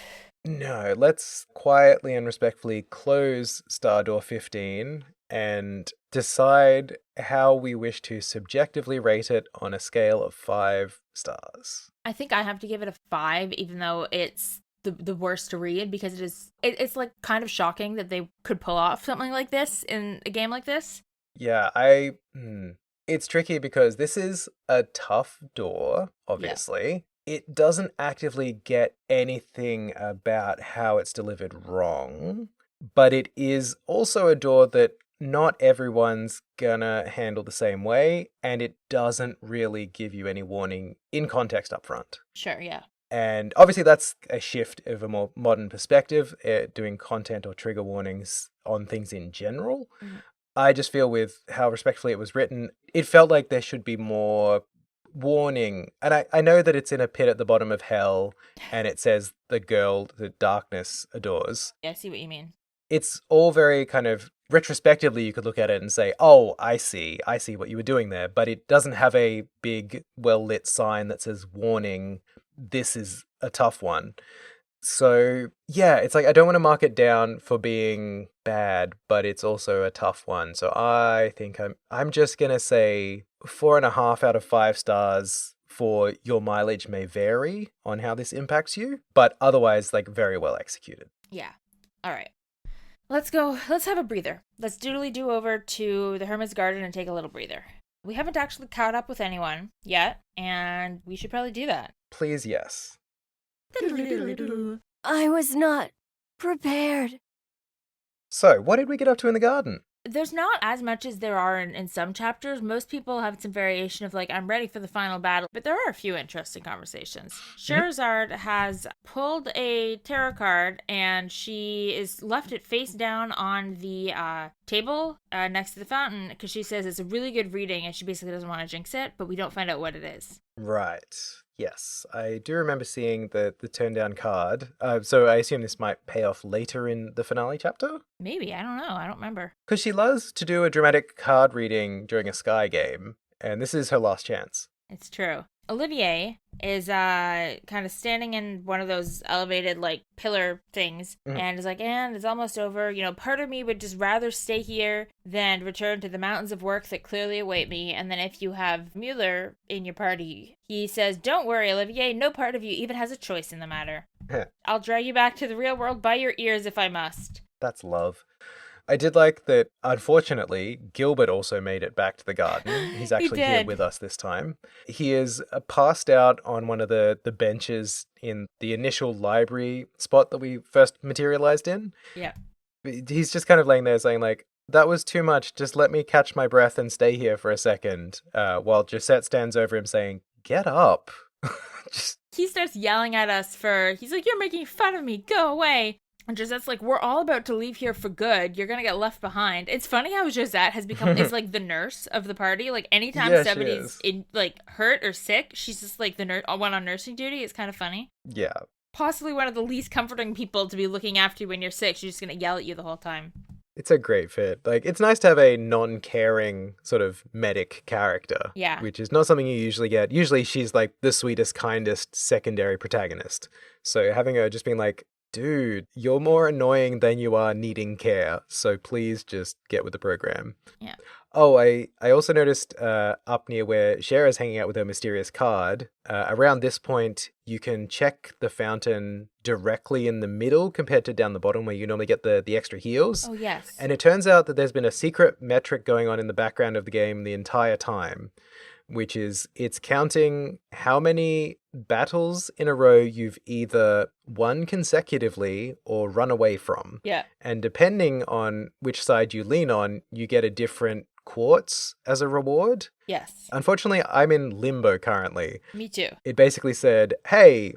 No, let's quietly and respectfully close Star Door 15 and decide how we wish to subjectively rate it on a scale of 5 stars. I think I have to give it a 5, even though it's the worst to read because it's like kind of shocking that they could pull off something like this in a game like this. Yeah, it's tricky because this is a tough door, obviously. Yeah. It doesn't actively get anything about how it's delivered wrong, but it is also a door that not everyone's gonna handle the same way, and it doesn't really give you any warning in context up front. Sure, yeah. And obviously that's a shift of a more modern perspective, doing content or trigger warnings on things in general. Mm-hmm. I just feel with how respectfully it was written, it felt like there should be more warning. And I know that it's in a pit at the bottom of hell, and it says the girl the darkness adores. Yeah, I see what you mean. It's all very kind of retrospectively, you could look at it and say, oh, I see what you were doing there. But it doesn't have a big, well-lit sign that says warning, this is a tough one. So, yeah, it's like I don't want to mark it down for being bad, but it's also a tough one. So I think I'm just going to say 4.5 out of 5 stars for your mileage may vary on how this impacts you, but otherwise, like, very well executed. Yeah. All right. Let's go. Let's have a breather. Let's do over to the Hermit's Garden and take a little breather. We haven't actually caught up with anyone yet, and we should probably do that. Please, yes. I was not prepared. So, what did we get up to in the garden? There's not as much as there are in some chapters. Most people have some variation of like, I'm ready for the final battle, but there are a few interesting conversations. Scheherazade has pulled a tarot card and she is left it face down on the table next to the fountain because she says it's a really good reading and she basically doesn't want to jinx it, but we don't find out what it is. Right. Yes, I do remember seeing the turn down card. So I assume this might pay off later in the finale chapter? Maybe, I don't know. I don't remember. Because she loves to do a dramatic card reading during a Sky game, and this is her last chance. It's true. Olivier is kind of standing in one of those elevated like pillar things and is like, and it's almost over. You know, part of me would just rather stay here than return to the mountains of work that clearly await me. And then if you have Mueller in your party, he says, don't worry, Olivier, no part of you even has a choice in the matter. I'll drag you back to the real world by your ears if I must. That's love. I did like that, unfortunately, Gilbert also made it back to the garden. He's actually here with us this time. He is passed out on one of the benches in the initial library spot that we first materialized in. Yeah. He's just kind of laying there saying, like, that was too much. Just let me catch my breath and stay here for a second. While Josette stands over him saying, get up. He starts yelling at us he's like, you're making fun of me. Go away. And Josette's like, we're all about to leave here for good. You're going to get left behind. It's funny how Josette has become, is like the nurse of the party. Like anytime somebody's hurt or sick, she's just like the nurse, one on nursing duty. It's kind of funny. Yeah. Possibly one of the least comforting people to be looking after you when you're sick. She's just going to yell at you the whole time. It's a great fit. Like, it's nice to have a non-caring sort of medic character. Yeah. Which is not something you usually get. Usually she's like the sweetest, kindest secondary protagonist. So having her just being like, dude, you're more annoying than you are needing care, so please just get with the program. Yeah. Oh, I also noticed up near where Cher's hanging out with her mysterious card, around this point, you can check the fountain directly in the middle compared to down the bottom where you normally get the extra heals. Oh, yes. And it turns out that there's been a secret metric going on in the background of the game the entire time, which is it's counting how many battles in a row you've either won consecutively or run away from. Yeah. And depending on which side you lean on, you get a different quartz as a reward. Yes. Unfortunately, I'm in limbo currently. Me too. It basically said, hey,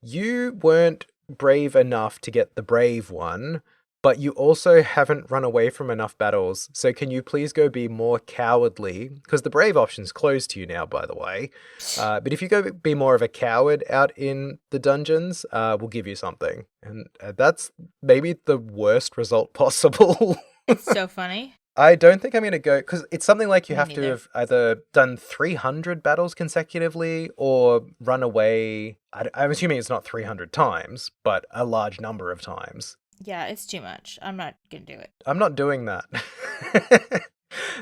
you weren't brave enough to get the brave one, but you also haven't run away from enough battles, so can you please go be more cowardly? Because the brave option's closed to you now, by the way. But if you go be more of a coward out in the dungeons, we'll give you something. And that's maybe the worst result possible. It's so funny. I don't think I'm going to go, because it's something like you Me have neither. to have either done 300 battles consecutively or run away. I'm assuming it's not 300 times, but a large number of times. Yeah, it's too much. I'm not going to do it. I'm not doing that.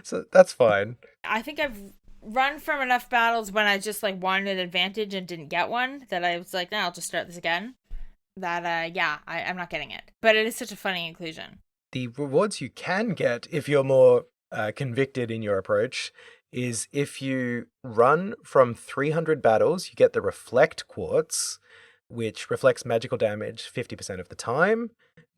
So that's fine. I think I've run from enough battles when I just like wanted an advantage and didn't get one that I was like, nah, I'll just start this again. that, yeah, I'm not getting it. But it is such a funny inclusion. The rewards you can get if you're more convicted in your approach is if you run from 300 battles, you get the Reflect Quartz, which reflects magical damage 50% of the time.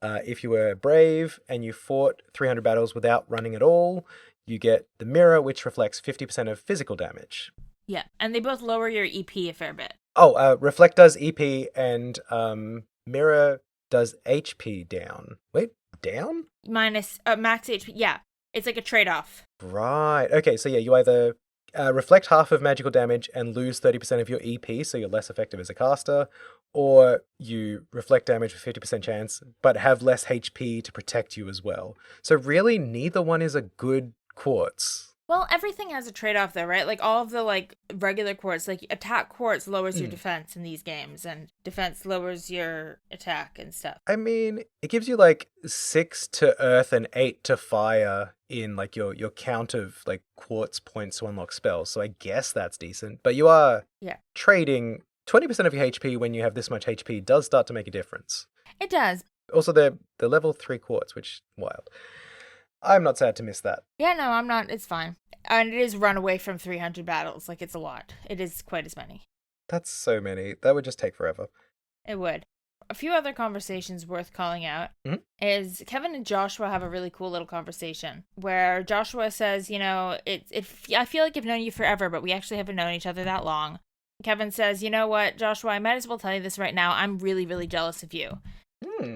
If you were brave and you fought 300 battles without running at all, you get the Mirror, which reflects 50% of physical damage. Yeah, and they both lower your EP a fair bit. Oh, Reflect does EP and Mirror does HP down. Wait, down? Minus max HP. Yeah, it's like a trade-off. Right. Okay, so yeah, you either reflect half of magical damage and lose 30% of your EP, so you're less effective as a caster, or you reflect damage with 50% chance, but have less HP to protect you as well. So really, neither one is a good quartz. Well, everything has a trade-off though, right? Like all of the like regular quartz, like attack quartz lowers your defense in these games, and defense lowers your attack and stuff. I mean, it gives you like 6 to earth and 8 to fire in like your count of like quartz points to unlock spells. So I guess that's decent. But you are trading 20% of your HP when you have this much HP does start to make a difference. It does. Also, the level 3 quartz, which is wild. I'm not sad to miss that. Yeah, no, I'm not. It's fine. And it is run away from 300 battles. Like, it's a lot. It is quite as many. That's so many. That would just take forever. It would. A few other conversations worth calling out is Kevin and Joshua have a really cool little conversation where Joshua says, you know, I feel like I've known you forever, but we actually haven't known each other that long. Kevin says, you know what, Joshua, I might as well tell you this right now. I'm really, really jealous of you.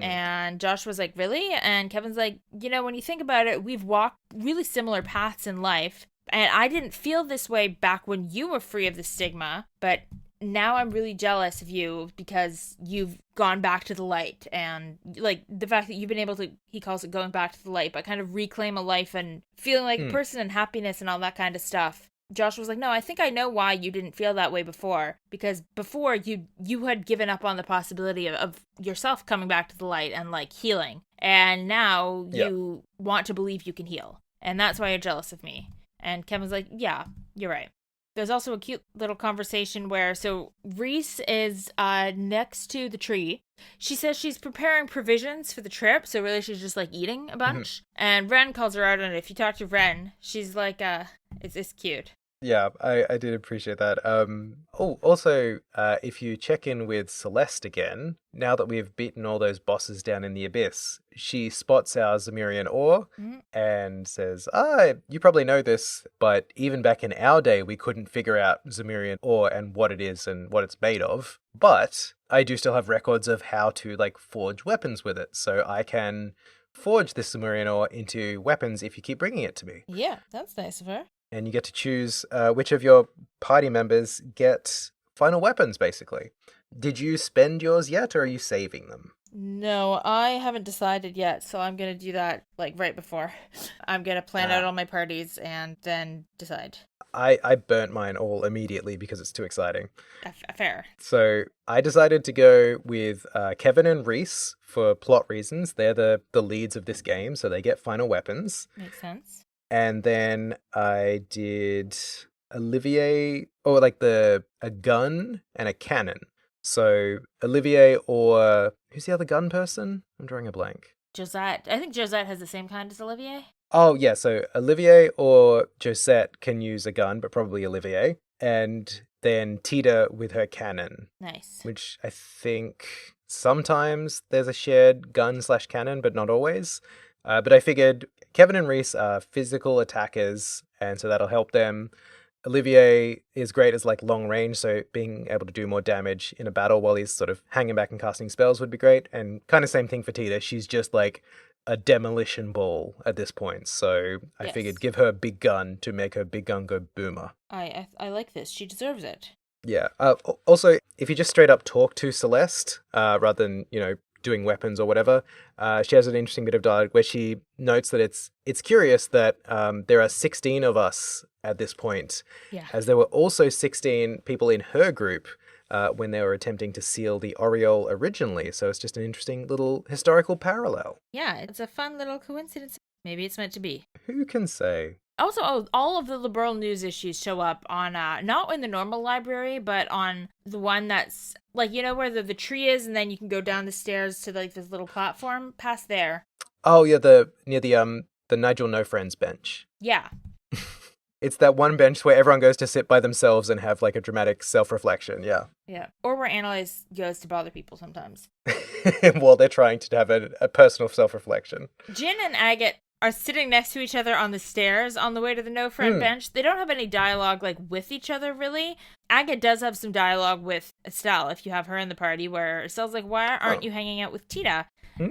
And Joshua's like, really? And Kevin's like, you know, when you think about it, we've walked really similar paths in life. And I didn't feel this way back when you were free of the stigma. But now I'm really jealous of you because you've gone back to the light. And like the fact that you've been able to, he calls it going back to the light, but kind of reclaim a life and feeling like a person and happiness and all that kind of stuff. Josh was like, no, I think I know why you didn't feel that way before. Because before, you had given up on the possibility of yourself coming back to the light and, like, healing. And now you want to believe you can heal. And that's why you're jealous of me. And Kevin's like, yeah, you're right. There's also a cute little conversation where, so Reese is next to the tree. She says she's preparing provisions for the trip, so really she's just, like, eating a bunch. And Ren calls her out on it. If you talk to Ren, she's like, it's cute. Yeah, I did appreciate that. Also, if you check in with Celeste again, now that we've beaten all those bosses down in the Abyss, she spots our Zemurian ore and says, you probably know this, but even back in our day, we couldn't figure out Zemurian ore and what it is and what it's made of. But I do still have records of how to, like, forge weapons with it, so I can forge this Zemurian ore into weapons if you keep bringing it to me. Yeah, that's nice of her. And you get to choose which of your party members get final weapons, basically. Did you spend yours yet, or are you saving them? No, I haven't decided yet, so I'm going to do that, like, right before. I'm going to plan out all my parties and then decide. I burnt mine all immediately because it's too exciting. Fair. So I decided to go with Kevin and Reese for plot reasons. They're the leads of this game, so they get final weapons. Makes sense. And then I did Olivier, or like a gun and a cannon. So Olivier or who's the other gun person? I'm drawing a blank. Josette. I think Josette has the same kind as Olivier. Oh, yeah. So Olivier or Josette can use a gun, but probably Olivier. And then Teoh with her cannon. Nice. Which I think sometimes there's a shared gun/cannon, but not always. But I figured Kevin and Reese are physical attackers, and so that'll help them. Olivier is great as like long range, so being able to do more damage in a battle while he's sort of hanging back and casting spells would be great. And kind of same thing for Teoh. She's just like a demolition ball at this point. So I figured give her a big gun to make her big gun go boomer. I like this. She deserves it. Yeah. Also, if you just straight up talk to Celeste, rather than, doing weapons or whatever, she has an interesting bit of dialogue where she notes that it's curious that there are 16 of us at this point, as there were also 16 people in her group when they were attempting to seal the Aureole originally. So it's just an interesting little historical parallel. Yeah, it's a fun little coincidence. Maybe it's meant to be. Who can say? Also, all of the liberal news issues show up on, not in the normal library, but on the one that's, like, you know where the tree is, and then you can go down the stairs to, like, this little platform past there. Oh, yeah, near the Nigel No Friends bench. Yeah. It's that one bench where everyone goes to sit by themselves and have, like, a dramatic self-reflection, yeah. Yeah. Or where Annalise goes to bother people sometimes. While they're trying to have a personal self-reflection. Jin and Agate are sitting next to each other on the stairs on the way to the No Friend bench. They don't have any dialogue, like, with each other, really. Agate does have some dialogue with Estelle, if you have her in the party, where Estelle's like, why aren't you hanging out with Tita?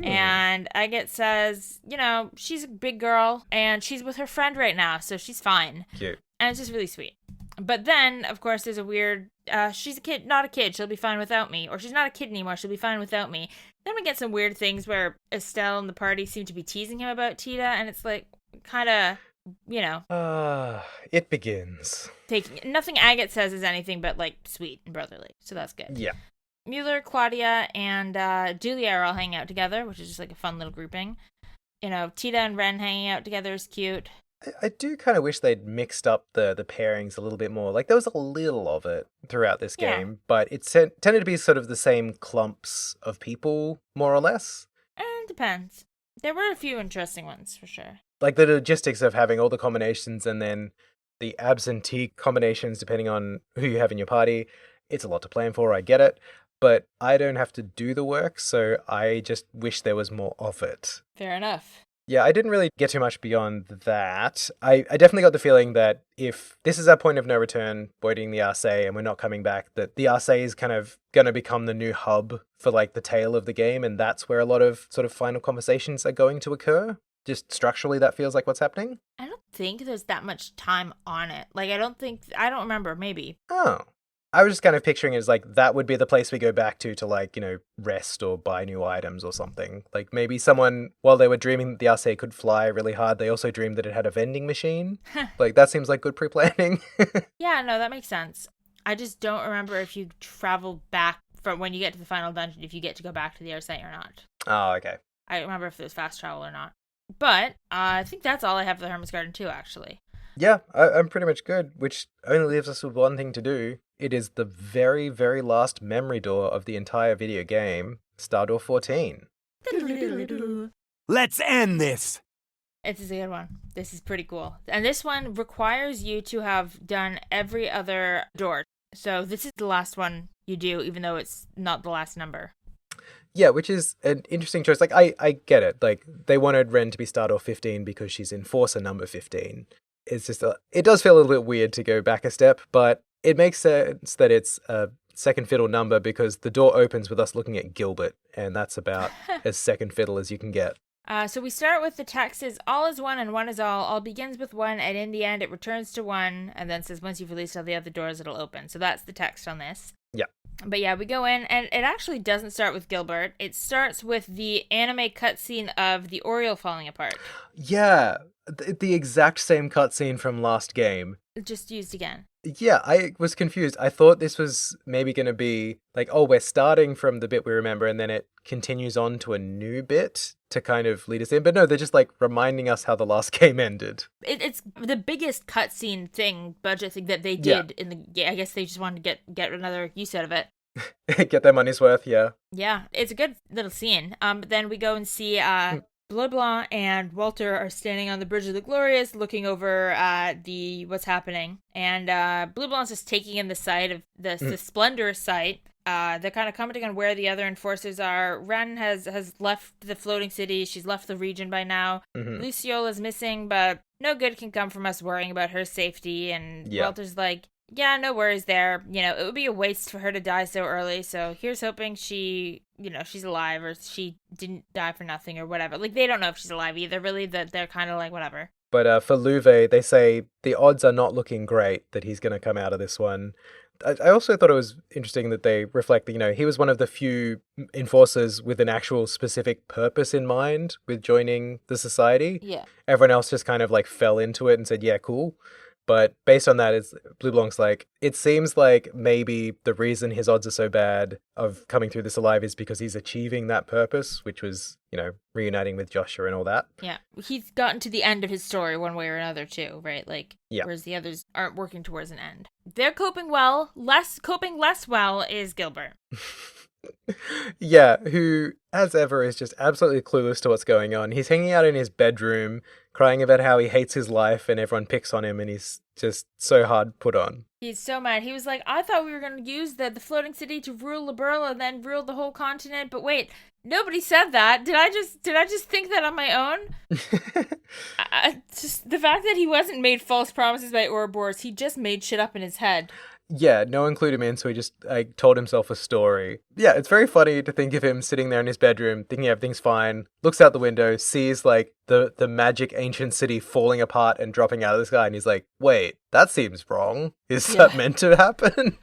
And Agate says, you know, she's a big girl, and she's with her friend right now, so she's fine. Cute. And it's just really sweet. But then, of course, there's a weird, she's a kid, not a kid, she'll be fine without me. Or she's not a kid anymore, she'll be fine without me. Then we get some weird things where Estelle and the party seem to be teasing him about Tita, and it's like, kind of, you know. It begins. Nothing Agate says is anything but, like, sweet and brotherly, so that's good. Yeah. Mueller, Claudia, and Julia are all hanging out together, which is just like a fun little grouping. You know, Tita and Ren hanging out together is cute. I do kind of wish they'd mixed up the pairings a little bit more. Like, there was a little of it throughout this game, but it tended to be sort of the same clumps of people, more or less. It depends. There were a few interesting ones, for sure. Like, the logistics of having all the combinations and then the absentee combinations, depending on who you have in your party. It's a lot to plan for, I get it. But I don't have to do the work, so I just wish there was more of it. Fair enough. Yeah, I didn't really get too much beyond that. I definitely got the feeling that if this is our point of no return, boading the RSA, and we're not coming back, that the RSA is kind of going to become the new hub for, like, the tail of the game, and that's where a lot of sort of final conversations are going to occur. Just structurally, that feels like what's happening. I don't think there's that much time on it. Like, I don't remember, maybe. Oh. I was just kind of picturing it as, like, that would be the place we go back to, like, you know, rest or buy new items or something. Like, maybe someone, while they were dreaming that the RC could fly really hard, they also dreamed that it had a vending machine. Like, that seems like good pre-planning. Yeah, no, that makes sense. I just don't remember if you travel back from when you get to the final dungeon, if you get to go back to the RC or not. Oh, okay. I don't remember if there was fast travel or not. But I think that's all I have for the Hermit's Garden 2, actually. Yeah, I'm pretty much good, which only leaves us with one thing to do. It is the very, very last memory door of the entire video game, Star Door 14. Let's end this! It's a good one. This is pretty cool. And this one requires you to have done every other door. So this is the last one you do, even though it's not the last number. Yeah, which is an interesting choice. Like, I get it. Like, they wanted Ren to be Star Door 15 because she's Enforcer number 15. It's just, it does feel a little bit weird to go back a step, but it makes sense that it's a second fiddle number because the door opens with us looking at Gilbert, and that's about as second fiddle as you can get. So we start with the text is all is one and one is all begins with one, and in the end it returns to one, and then says once you've released all the other doors it'll open. So that's the text on this. Yeah. But yeah, we go in, and it actually doesn't start with Gilbert. It starts with the anime cutscene of the Oriole falling apart. Yeah, the exact same cutscene from last game. Just used again. Yeah, I was confused. I thought this was maybe going to be like, oh, we're starting from the bit we remember, and then it continues on to a new bit to kind of lead us in. But no, they're just like reminding us how the last game ended. It's the biggest cutscene budget thing that they did in the game. I guess they just wanted to get another use out of it. Get their money's worth, yeah. Yeah, it's a good little scene. But then we go and see Bleu Blanc and Walter are standing on the Bridge of the Glorious looking over what's happening. And Bleu Blanc's just taking in the sight of the splendor sight. They're kind of commenting on where the other enforcers are. Ren has left the floating city. She's left the region by now. Luciola's missing, but no good can come from us worrying about her safety. And Walter's like, yeah, no worries there. You know, it would be a waste for her to die so early. So here's hoping she's alive or she didn't die for nothing or whatever. Like, they don't know if she's alive either, really. That they're kind of like, whatever. But for Louvet, they say the odds are not looking great that he's going to come out of this one. I also thought it was interesting that they reflect that, he was one of the few enforcers with an actual specific purpose in mind with joining the society. Yeah. Everyone else just kind of like fell into it and said, yeah, cool. But based on that, it's Blue Blanc's like, it seems like maybe the reason his odds are so bad of coming through this alive is because he's achieving that purpose, which was, reuniting with Joshua and all that. Yeah. He's gotten to the end of his story one way or another too, right? Like, yeah. Whereas the others aren't working towards an end. They're coping well. Coping less well is Gilbert. Yeah, who, as ever, is just absolutely clueless to what's going on. He's hanging out in his bedroom, crying about how he hates his life and everyone picks on him, and he's just so hard put on. He's so mad. He was like, I thought we were going to use the floating city to rule Liberl and then rule the whole continent, but wait, nobody said that. Did I just think that on my own? Just the fact that he wasn't made false promises by Ouroboros, he just made shit up in his head. Yeah, no one clued him in, so he just told himself a story. Yeah, it's very funny to think of him sitting there in his bedroom, thinking everything's fine, looks out the window, sees like the magic ancient city falling apart and dropping out of the sky, and he's like, wait, that seems wrong. Is that meant to happen?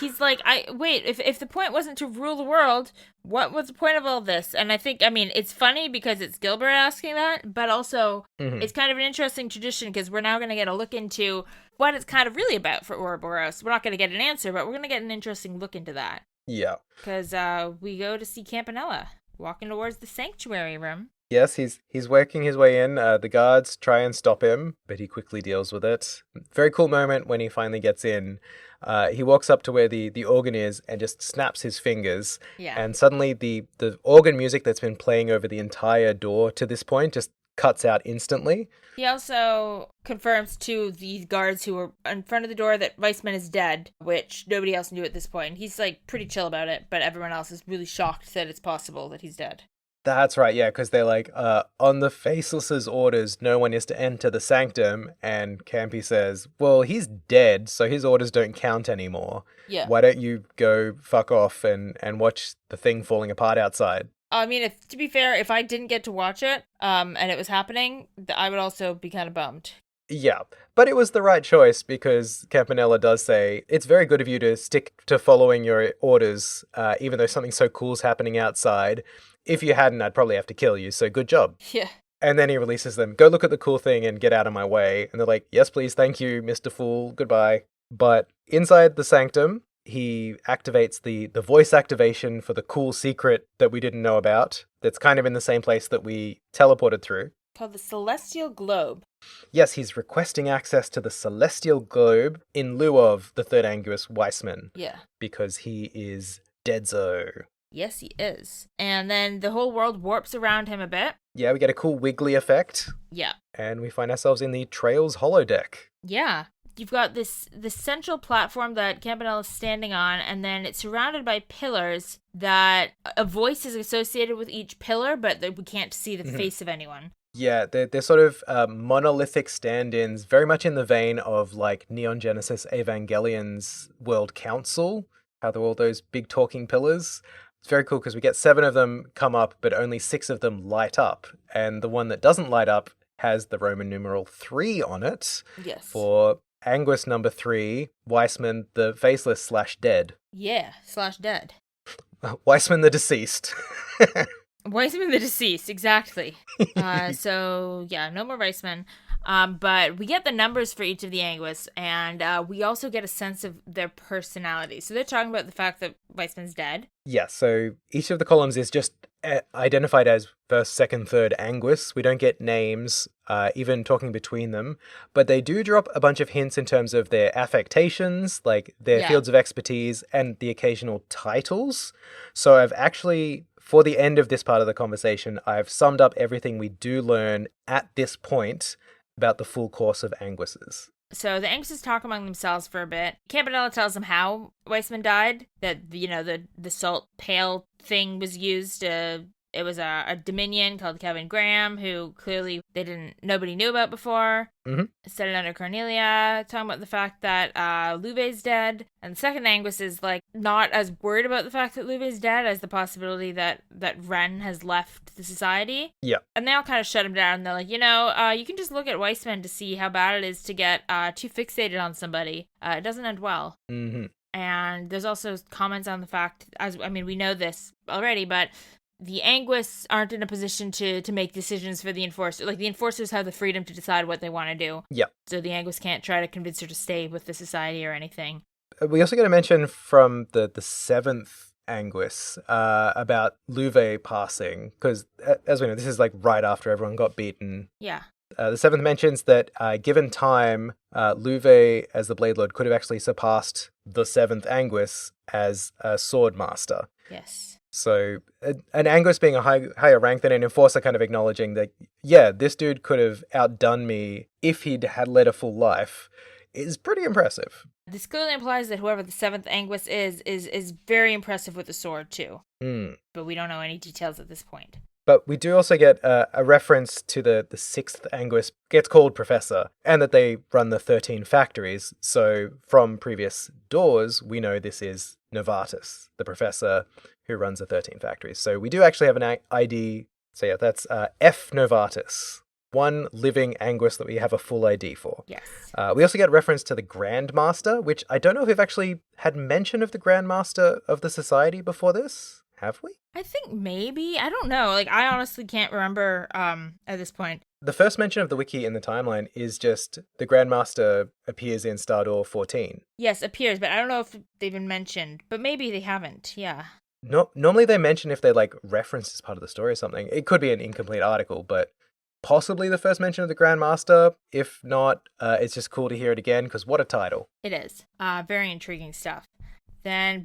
He's like, if the point wasn't to rule the world, what was the point of all this? And it's funny because it's Gilbert asking that, but also it's kind of an interesting tradition because we're now going to get a look into what it's kind of really about for Ouroboros. We're not going to get an answer, but we're going to get an interesting look into that. Yeah. Because we go to see Campanella walking towards the sanctuary room. Yes, he's working his way in. The guards try and stop him, but he quickly deals with it. Very cool moment when he finally gets in. He walks up to where the organ is and just snaps his fingers. Yeah. And suddenly the organ music that's been playing over the entire door to this point just cuts out instantly. He also confirms to the guards who were in front of the door that Weissman is dead, which nobody else knew at this point. He's like pretty chill about it, but everyone else is really shocked that it's possible that he's dead. That's right, yeah, because they're like, on the Faceless's orders, no one is to enter the sanctum, and Campy says, well, he's dead, so his orders don't count anymore. Yeah. Why don't you go fuck off and watch the thing falling apart outside? I mean, to be fair, if I didn't get to watch it, and it was happening, I would also be kind of bummed. Yeah, but it was the right choice because Campanella does say, it's very good of you to stick to following your orders, even though something so cool's happening outside. If you hadn't, I'd probably have to kill you, so good job. Yeah. And then he releases them, go look at the cool thing and get out of my way. And they're like, yes, please, thank you, Mr. Fool, goodbye. But inside the sanctum, he activates the voice activation for the cool secret that we didn't know about. That's kind of in the same place that we teleported through. Called the Celestial Globe. Yes, he's requesting access to the Celestial Globe in lieu of the third Anguis Weissman. Yeah. Because he is deadzo. Yes, he is. And then the whole world warps around him a bit. Yeah, we get a cool wiggly effect. Yeah. And we find ourselves in the Trails holodeck. Yeah. You've got this central platform that Campanella is standing on, and then it's surrounded by pillars that a voice is associated with each pillar, but we can't see the face of anyone. Yeah, they're sort of monolithic stand-ins, very much in the vein of like Neon Genesis Evangelion's World Council, how they're all those big talking pillars. It's very cool because we get 7 of them come up, but only 6 of them light up. And the one that doesn't light up has the Roman numeral 3 on it. Yes. For Anguis number 3, Weissman the Faceless / dead. Yeah, / dead. Weissman the deceased. Weissman the deceased, exactly. So, yeah, no more Weissman. But we get the numbers for each of the Anguis, and we also get a sense of their personality. So they're talking about the fact that Weissman's dead. Yeah, so each of the columns is just identified as first, second, third Anguis. We don't get names, even talking between them, but they do drop a bunch of hints in terms of their affectations, like their fields of expertise, and the occasional titles. So I've actually, for the end of this part of the conversation, I've summed up everything we do learn at this point about the full course of Anguis's. So the Anguises talk among themselves for a bit. Campanella tells them how Weissman died, that, the salt pail thing was used. It was a Dominion called Kevin Graham, who clearly nobody knew about before. Mm-hmm. Set it under Cornelia, talking about the fact that Louvet's dead. And the second Anguis is not as worried about the fact that Louvet's dead as the possibility that Ren has left the society. Yeah. And they all kind of shut him down. They're like, you can just look at Weissman to see how bad it is to get too fixated on somebody. It doesn't end well. Mm-hmm. And there's also comments on the fact, we know this already, but the Anguis aren't in a position to make decisions for the Enforcer. Like, the Enforcers have the freedom to decide what they want to do. Yeah. So the Anguis can't try to convince her to stay with the Society or anything. We also got to mention from the seventh Anguis about Luve passing, because as we know, this is like right after everyone got beaten. Yeah. The seventh mentions that given time, Luve, as the Blade Lord, could have actually surpassed the seventh Anguis as a sword master. Yes. So an Anguis being a higher rank than an Enforcer, kind of acknowledging that, yeah, this dude could have outdone me if he'd had led a full life, is pretty impressive. This clearly implies that whoever the seventh Anguis is very impressive with the sword, too. But we don't know any details at this point. But we do also get a reference to the sixth Anguis gets called Professor, and that they run the 13 factories. So from previous doors, we know this is Novartis, the Professor who runs the 13 factories. So we do actually have an ID. So yeah, that's F Novartis. One living Anguis that we have a full ID for. Yes. We also get reference to the Grandmaster, which I don't know if we've actually had mention of the Grandmaster of the Society before this. Have we? I think maybe. I don't know. Like, I honestly can't remember at this point. The first mention of the wiki in the timeline is just the Grandmaster appears in Stardoor 14. Yes, appears, but I don't know if they've been mentioned. But maybe they haven't, yeah. No, normally they mention if they like reference as part of the story or something. It could be an incomplete article, but possibly the first mention of the Grandmaster. If not, it's just cool to hear it again, because what a title. It is. Very intriguing stuff. And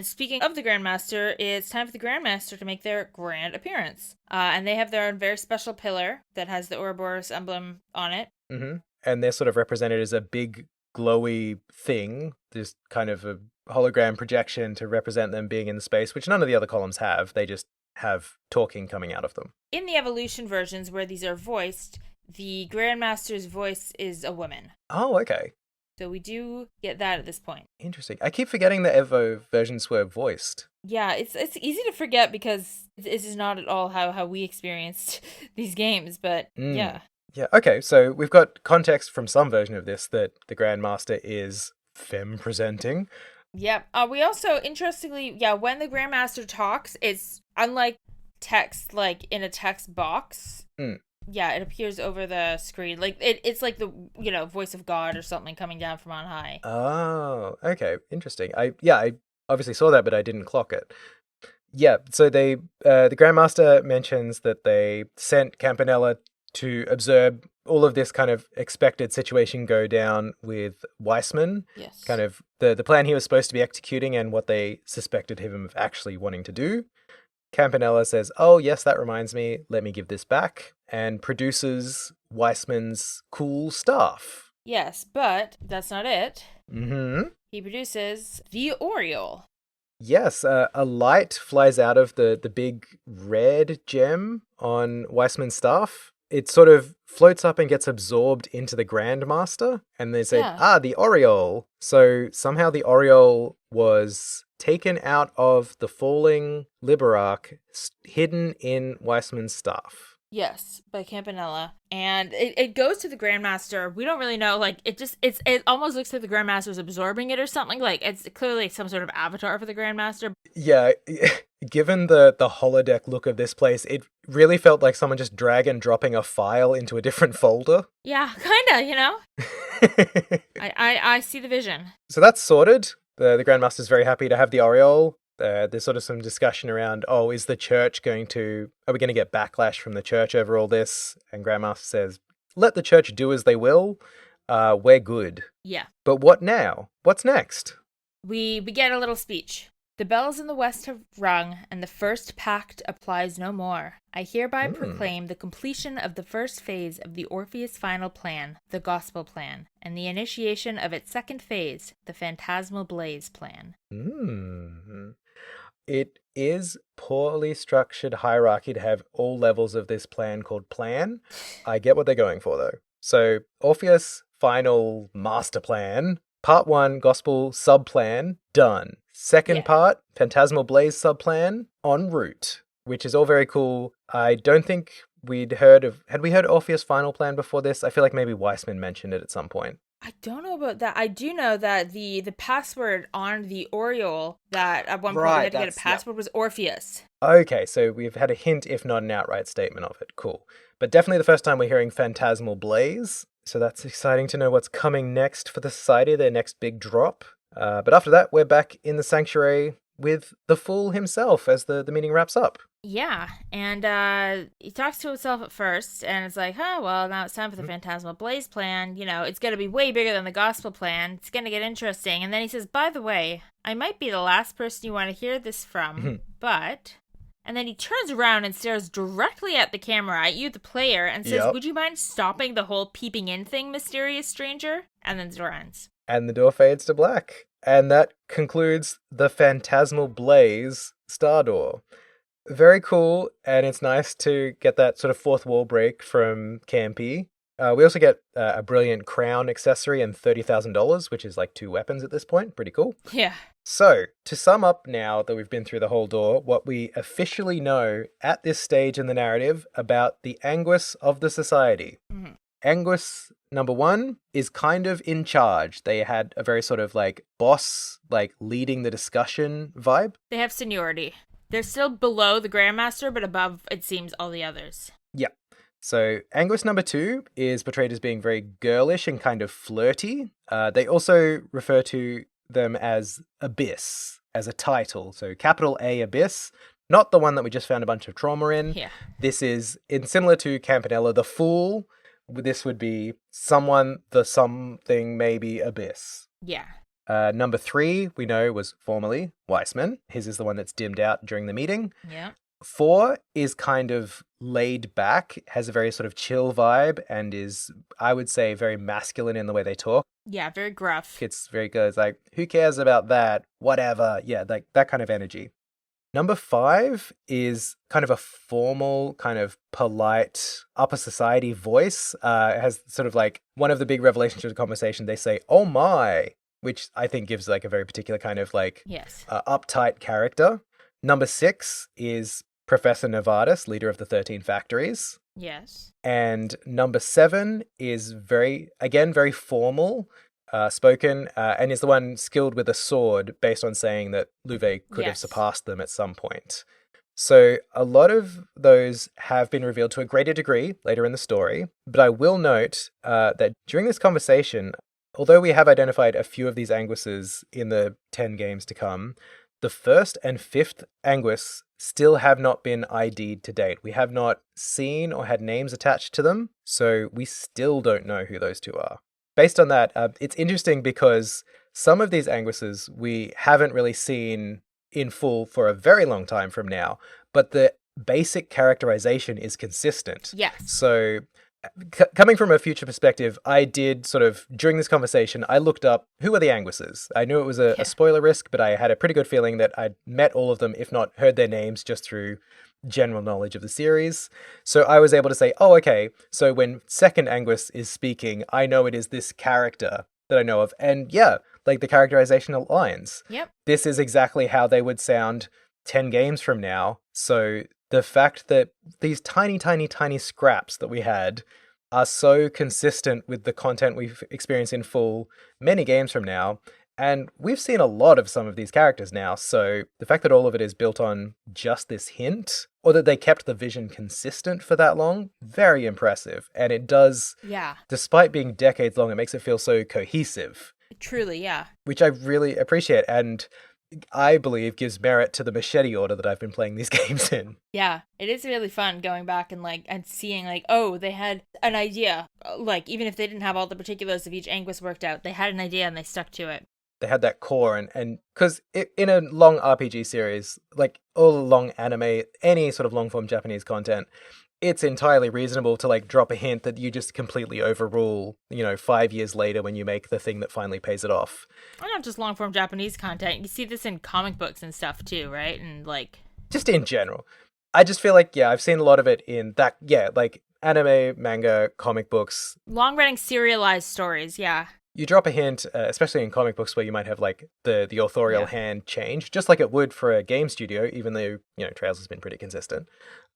speaking of the Grandmaster, it's time for the Grandmaster to make their grand appearance. And they have their own very special pillar that has the Ouroboros emblem on it. Mm-hmm. And they're sort of represented as a big glowy thing, just kind of a hologram projection to represent them being in space, which none of the other columns have. They just have talking coming out of them. In the evolution versions where these are voiced, the Grandmaster's voice is a woman. Oh, okay. So we do get that at this point. Interesting. I keep forgetting the Evo versions were voiced. Yeah, it's easy to forget because this is not at all how we experienced these games, but yeah. Yeah, okay, so we've got context from some version of this that the Grandmaster is femme presenting. Yep. We also, interestingly, when the Grandmaster talks, it's unlike text, like in a text box. Yeah, it appears over the screen. Like it's like the voice of God or something coming down from on high. Oh, okay, interesting. I obviously saw that, but I didn't clock it. Yeah, so the Grandmaster mentions that they sent Campanella to observe all of this kind of expected situation go down with Weissman. Yes. Kind of the plan he was supposed to be executing and what they suspected him of actually wanting to do. Campanella says, oh, yes, that reminds me. Let me give this back. And produces Weissman's cool staff. Yes, but that's not it. Mm-hmm. He produces the Oriole. Yes, a light flies out of the big red gem on Weissman's staff. It sort of floats up and gets absorbed into the Grandmaster. And they say, the Oriole. So somehow the Oriole was taken out of the falling Liberarch, hidden in Weissman's staff. Yes, by Campanella. And it goes to the Grandmaster. We don't really know, like, it almost looks like the Grandmaster's absorbing it or something. Like, it's clearly some sort of avatar for the Grandmaster. Yeah, given the holodeck look of this place, it really felt like someone just drag and dropping a file into a different folder. Yeah, kinda, I see the vision. So that's sorted. The Grandmaster's very happy to have the Oriole. There's sort of some discussion around, are we going to get backlash from the church over all this? And Grandmaster says, let the church do as they will. We're good. Yeah. But what now? What's next? We get a little speech. The bells in the west have rung, and the first pact applies no more. I hereby proclaim the completion of the first phase of the Orpheus final plan, the Gospel plan, and the initiation of its second phase, the Phantasmal Blaze plan. It is poorly structured hierarchy to have all levels of this plan called plan. I get what they're going for, though. So, Orpheus final master plan, part 1, Gospel subplan, done. Second part, Phantasmal Blaze subplan, en route, which is all very cool. I don't think had we heard Orpheus final plan before this? I feel like maybe Weissman mentioned it at some point. I don't know about that. I do know that the password on the Oriole that at one point we Right, had to get a that's- yep. password was Orpheus. Okay, so we've had a hint, if not an outright statement of it. Cool. But definitely the first time we're hearing Phantasmal Blaze. So that's exciting to know what's coming next for the Society, their next big drop. But after that, we're back in the Sanctuary with the Fool himself as the meeting wraps up. Yeah, and he talks to himself at first, and it's like, well, now it's time for the Phantasmal Blaze plan. You know, it's going to be way bigger than the Gospel plan. It's going to get interesting. And then he says, by the way, I might be the last person you want to hear this from, but... And then he turns around and stares directly at the camera, at you, the player, and says, Yep. would you mind stopping the whole peeping in thing, mysterious stranger? And then the door ends. And the door fades to black. And that concludes the Phantasmal Blaze Star Door. Very cool, and it's nice to get that sort of fourth wall break from Campy. We also get a brilliant crown accessory and $30,000, which is like 2 weapons at this point. Pretty cool. Yeah. So, to sum up now that we've been through the whole door, what we officially know at this stage in the narrative about the Anguis of the Society. Mm-hmm. Anguis number 1 is kind of in charge. They had a very sort of like boss, like leading the discussion vibe. They have seniority. They're still below the Grandmaster, but above, it seems, all the others. Yeah. So Anguis number 2 is portrayed as being very girlish and kind of flirty. They also refer to them as Abyss as a title. So capital A Abyss, not the one that we just found a bunch of trauma in. Yeah. This is similar to Campanella the Fool. This would be someone, the something, maybe Abyss. Yeah. Number 3, we know, was formerly Weissman. His is the one that's dimmed out during the meeting. Yeah. 4 is kind of laid back, has a very sort of chill vibe, and is, I would say, very masculine in the way they talk. Yeah, very gruff. It's very good. It's like, who cares about that? Whatever. Yeah, like that kind of energy. Number 5 is kind of a formal, kind of polite, upper society voice. It has sort of like one of the big revelations of the conversation. They say, oh my, which I think gives like a very particular kind of like Yes. uptight character. Number 6 is Professor Nevadis, leader of the 13 factories. Yes. And number 7 is very formal, spoken, and is the one skilled with a sword based on saying that Louvet could have Yes. surpassed them at some point. So a lot of those have been revealed to a greater degree later in the story, but I will note that during this conversation, although we have identified a few of these Anguises in the 10 games to come, the 1st and 5th Anguis still have not been ID'd to date. We have not seen or had names attached to them, so we still don't know who those 2 are. Based on that, it's interesting because some of these Anguises we haven't really seen in full for a very long time from now, but the basic characterization is consistent. Yes. So coming from a future perspective, I did sort of, during this conversation, I looked up who are the Anguises. I knew it was a spoiler risk, but I had a pretty good feeling that I'd met all of them, if not heard their names, just through general knowledge of the series. So I was able to say, oh, okay, so when second Anguis is speaking, I know it is this character that I know of. And yeah, like the characterization aligns. Yep. This is exactly how they would sound 10 games from now. So the fact that these tiny, tiny, tiny scraps that we had are so consistent with the content we've experienced in full many games from now. And we've seen a lot of some of these characters now. So the fact that all of it is built on just this hint, or that they kept the vision consistent for that long, very impressive. And it does, Yeah. despite being decades long, it makes it feel so cohesive, Truly, yeah. which I really appreciate. And I believe gives merit to the machete order that I've been playing these games in. Yeah, it is really fun going back and seeing like, oh, they had an idea. Like, even if they didn't have all the particulars of each Anguis worked out, they had an idea and they stuck to it. They had that core, and because in a long RPG series, like all long anime, any sort of long form Japanese content, it's entirely reasonable to like drop a hint that you just completely overrule, 5 years later when you make the thing that finally pays it off. Or not just long form Japanese content. You see this in comic books and stuff too, right? And like, just in general. I just feel like, yeah, I've seen a lot of it in that, yeah, like anime, manga, comic books. long running serialized stories, yeah. You drop a hint, especially in comic books where you might have like the authorial hand change, just like it would for a game studio, even though, Trails has been pretty consistent.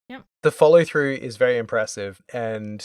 Yep. The follow through is very impressive, and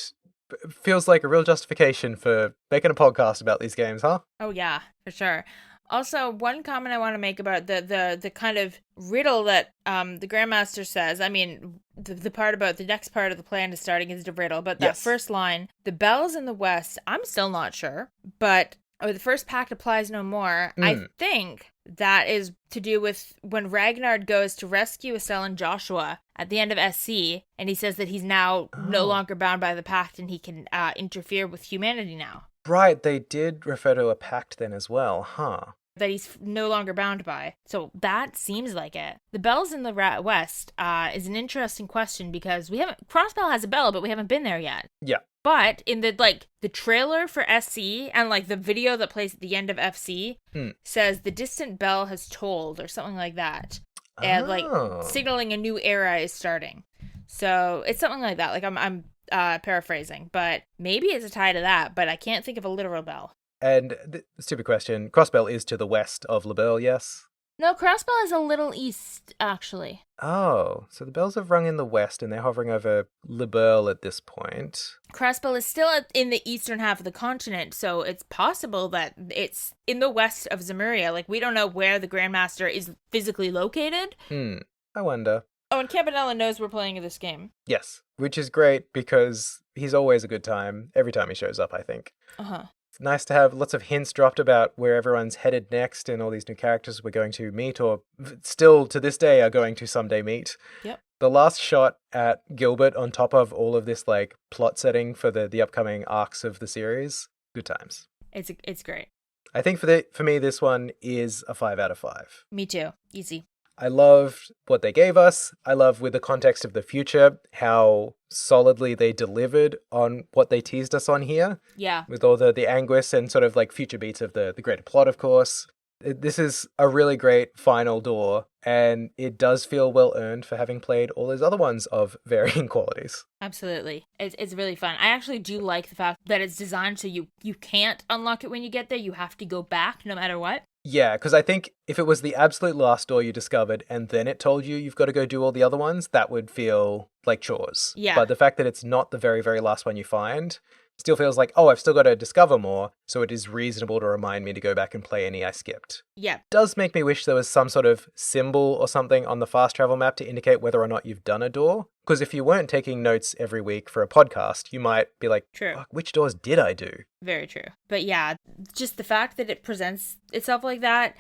Feels like a real justification for making a podcast about these games, huh? Oh yeah, for sure. Also, one comment I want to make about the kind of riddle that the Grandmaster says. I mean, the part about the next part of the plan is starting is the riddle, but that Yes. first line, the bells in the west, I'm still not sure, but the first pact applies no more. I think that is to do with when Ragnar goes to rescue Estelle and Joshua at the end of SC, and he says that he's now no longer bound by the pact and he can interfere with humanity now. Right, they did refer to a pact then as well, huh? That he's no longer bound by. So that seems like it. The bells in the West is an interesting question because Crossbell has a bell, but we haven't been there yet. Yeah. But in the trailer for SC and the video that plays at the end of FC says the distant bell has tolled or something like that. And signaling a new era is starting. So it's something like that. I'm paraphrasing, but maybe it's a tie to that, but I can't think of a literal bell. And stupid question, Crossbell is to the west of LaBelle, yes? No, Crossbell is a little east, actually. Oh, so the bells have rung in the west and they're hovering over LaBelle at this point. Crossbell is still in the eastern half of the continent, so it's possible that it's in the west of Zemuria. We don't know where the Grandmaster is physically located. I wonder. Oh, and Campanella knows we're playing this game. Yes, which is great because he's always a good time every time he shows up, I think. Uh-huh. It's nice to have lots of hints dropped about where everyone's headed next and all these new characters we're going to meet or still to this day are going to someday meet. Yep. The last shot at Gilbert on top of all of this plot setting for the upcoming arcs of the series, good times. It's great. I think for me this one is a 5 out of 5. Me too. Easy. I loved what they gave us. I love with the context of the future, how solidly they delivered on what they teased us on here. Yeah. With all the anguish and sort of future beats of the greater plot, of course. This is a really great final door, and it does feel well earned for having played all those other ones of varying qualities. Absolutely. It's really fun. I actually do like the fact that it's designed so you can't unlock it when you get there. You have to go back no matter what. Yeah, because I think if it was the absolute last door you discovered and then it told you you've got to go do all the other ones, that would feel like chores. Yeah. But the fact that it's not the very, very last one you find still feels like, oh, I've still got to discover more, so it is reasonable to remind me to go back and play any I skipped. Yeah. Does make me wish there was some sort of symbol or something on the fast travel map to indicate whether or not you've done a door. Because if you weren't taking notes every week for a podcast, you might be like, True. Fuck, which doors did I do? Very true. But yeah, just the fact that it presents itself like that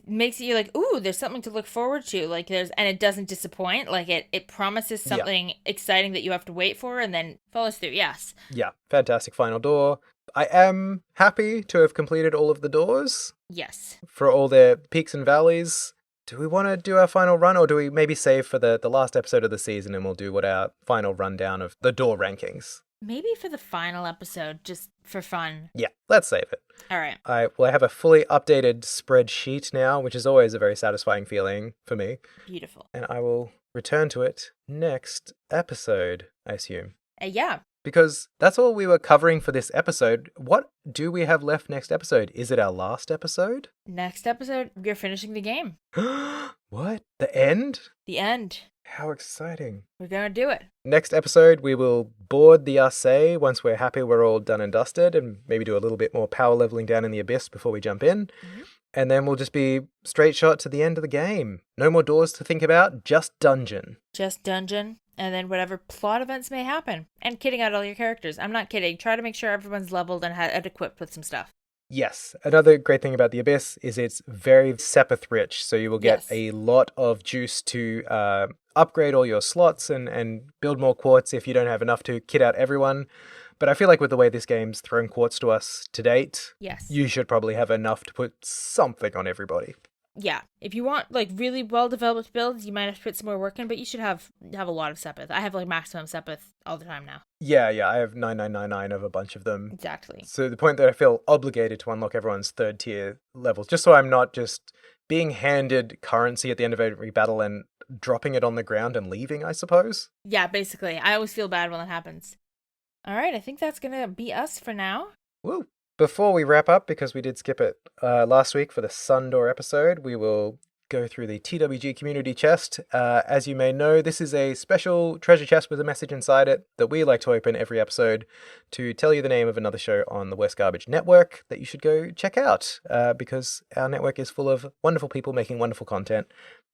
makes you ooh, there's something to look forward to. And it doesn't disappoint. It promises something exciting that you have to wait for and then follows through. Yes. Yeah, fantastic final door. I am happy to have completed all of the doors. Yes. For all their peaks and valleys. Do we want to do our final run, or do we maybe save for the last episode of the season and we'll do our final rundown of the door rankings? Maybe for the final episode, just for fun. Yeah, let's save it. All right. I have a fully updated spreadsheet now, which is always a very satisfying feeling for me. Beautiful. And I will return to it next episode, I assume. Yeah. Because that's all we were covering for this episode. What do we have left next episode? Is it our last episode? Next episode, we're finishing the game. What? The end? The end. How exciting. We're going to do it. Next episode, we will board the RSA once we're happy we're all done and dusted, and maybe do a little bit more power leveling down in the abyss before we jump in. Mm-hmm. And then we'll just be straight shot to the end of the game. No more doors to think about, just dungeon. Just dungeon. And then whatever plot events may happen. And kitting out all your characters. I'm not kidding. Try to make sure everyone's leveled and equipped with some stuff. Yes. Another great thing about the Abyss is it's very Sepith rich. So you will get a lot of juice to upgrade all your slots and build more quartz if you don't have enough to kit out everyone. But I feel like with the way this game's thrown quartz to us to date, you should probably have enough to put something on everybody. Yeah, if you want really well-developed builds, you might have to put some more work in, but you should have a lot of Sepith. I have maximum Sepith all the time now. Yeah, I have 9999 of a bunch of them. Exactly. So the point that I feel obligated to unlock everyone's third tier levels, just so I'm not just being handed currency at the end of every battle and dropping it on the ground and leaving, I suppose. Yeah, basically. I always feel bad when that happens. All right, I think that's going to be us for now. Woo! Before we wrap up, because we did skip it last week for the Sundor episode, we will go through the TWG Community Chest. As you may know, this is a special treasure chest with a message inside it that we like to open every episode to tell you the name of another show on the Worst Garbage Network that you should go check out, because our network is full of wonderful people making wonderful content,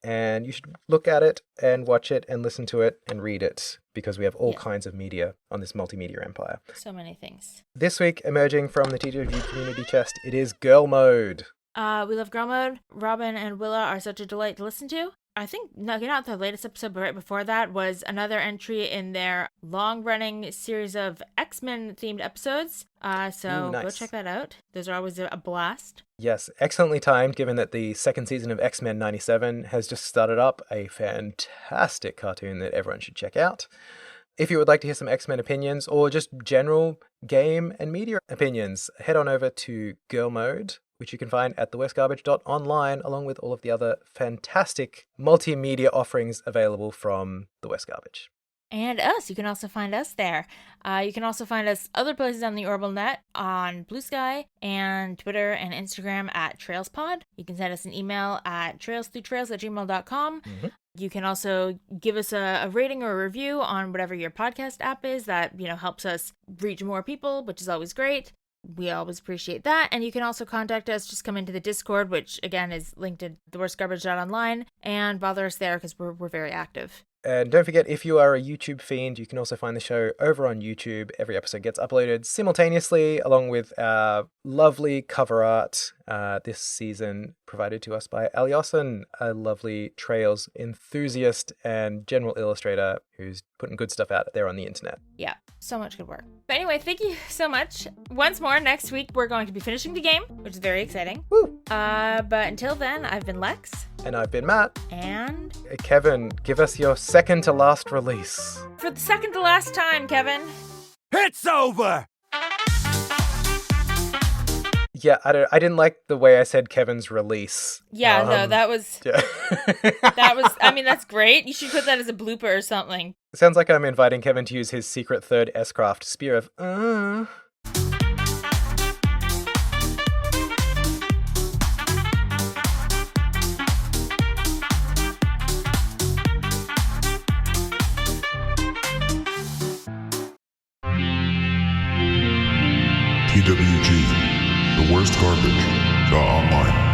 and you should look at it and watch it and listen to it and read it, because we have all kinds of media on this multimedia empire. So many things. This week, emerging from the TWG Community Chest, it is Girl Mode. We love Girl Mode. Robin and Willa are such a delight to listen to. I think, not the latest episode, but right before that was another entry in their long-running series of X-Men themed episodes. So nice. Go check that out. Those are always a blast. Yes, excellently timed, given that the second season of X-Men 97 has just started up, a fantastic cartoon that everyone should check out. If you would like to hear some X-Men opinions or just general game and media opinions, head on over to Girl Mode, which you can find at thewestgarbage.online, along with all of the other fantastic multimedia offerings available from The West Garbage. And us. You can also find us there. You can also find us other places on the Orbital Net, on Blue Sky and Twitter and Instagram at TrailsPod. You can send us an email at trailsthroughtrails@gmail.com. Mm-hmm. You can also give us a rating or a review on whatever your podcast app is. That, helps us reach more people, which is always great. We always appreciate that. And you can also contact us. Just come into the Discord, which again is linked to theworstgarbage.online, and bother us there because we're very active. And don't forget, if you are a YouTube fiend, you can also find the show over on YouTube. Every episode gets uploaded simultaneously, along with our lovely cover art this season provided to us by Ali Osson, a lovely Trails enthusiast and general illustrator who's putting good stuff out there on the internet. Yeah, so much good work. But anyway, thank you so much. Once more, next week we're going to be finishing the game, which is very exciting. Woo! But until then, I've been Lex. And I've been Matt. And Kevin, give us your second to last release. For the second to last time, Kevin. It's over! Yeah, I didn't like the way I said Kevin's release. Yeah, no, that was... Yeah. That's great. You should put that as a blooper or something. It sounds like I'm inviting Kevin to use his secret third S-craft, Spear of... TWG, the worst garbage, online.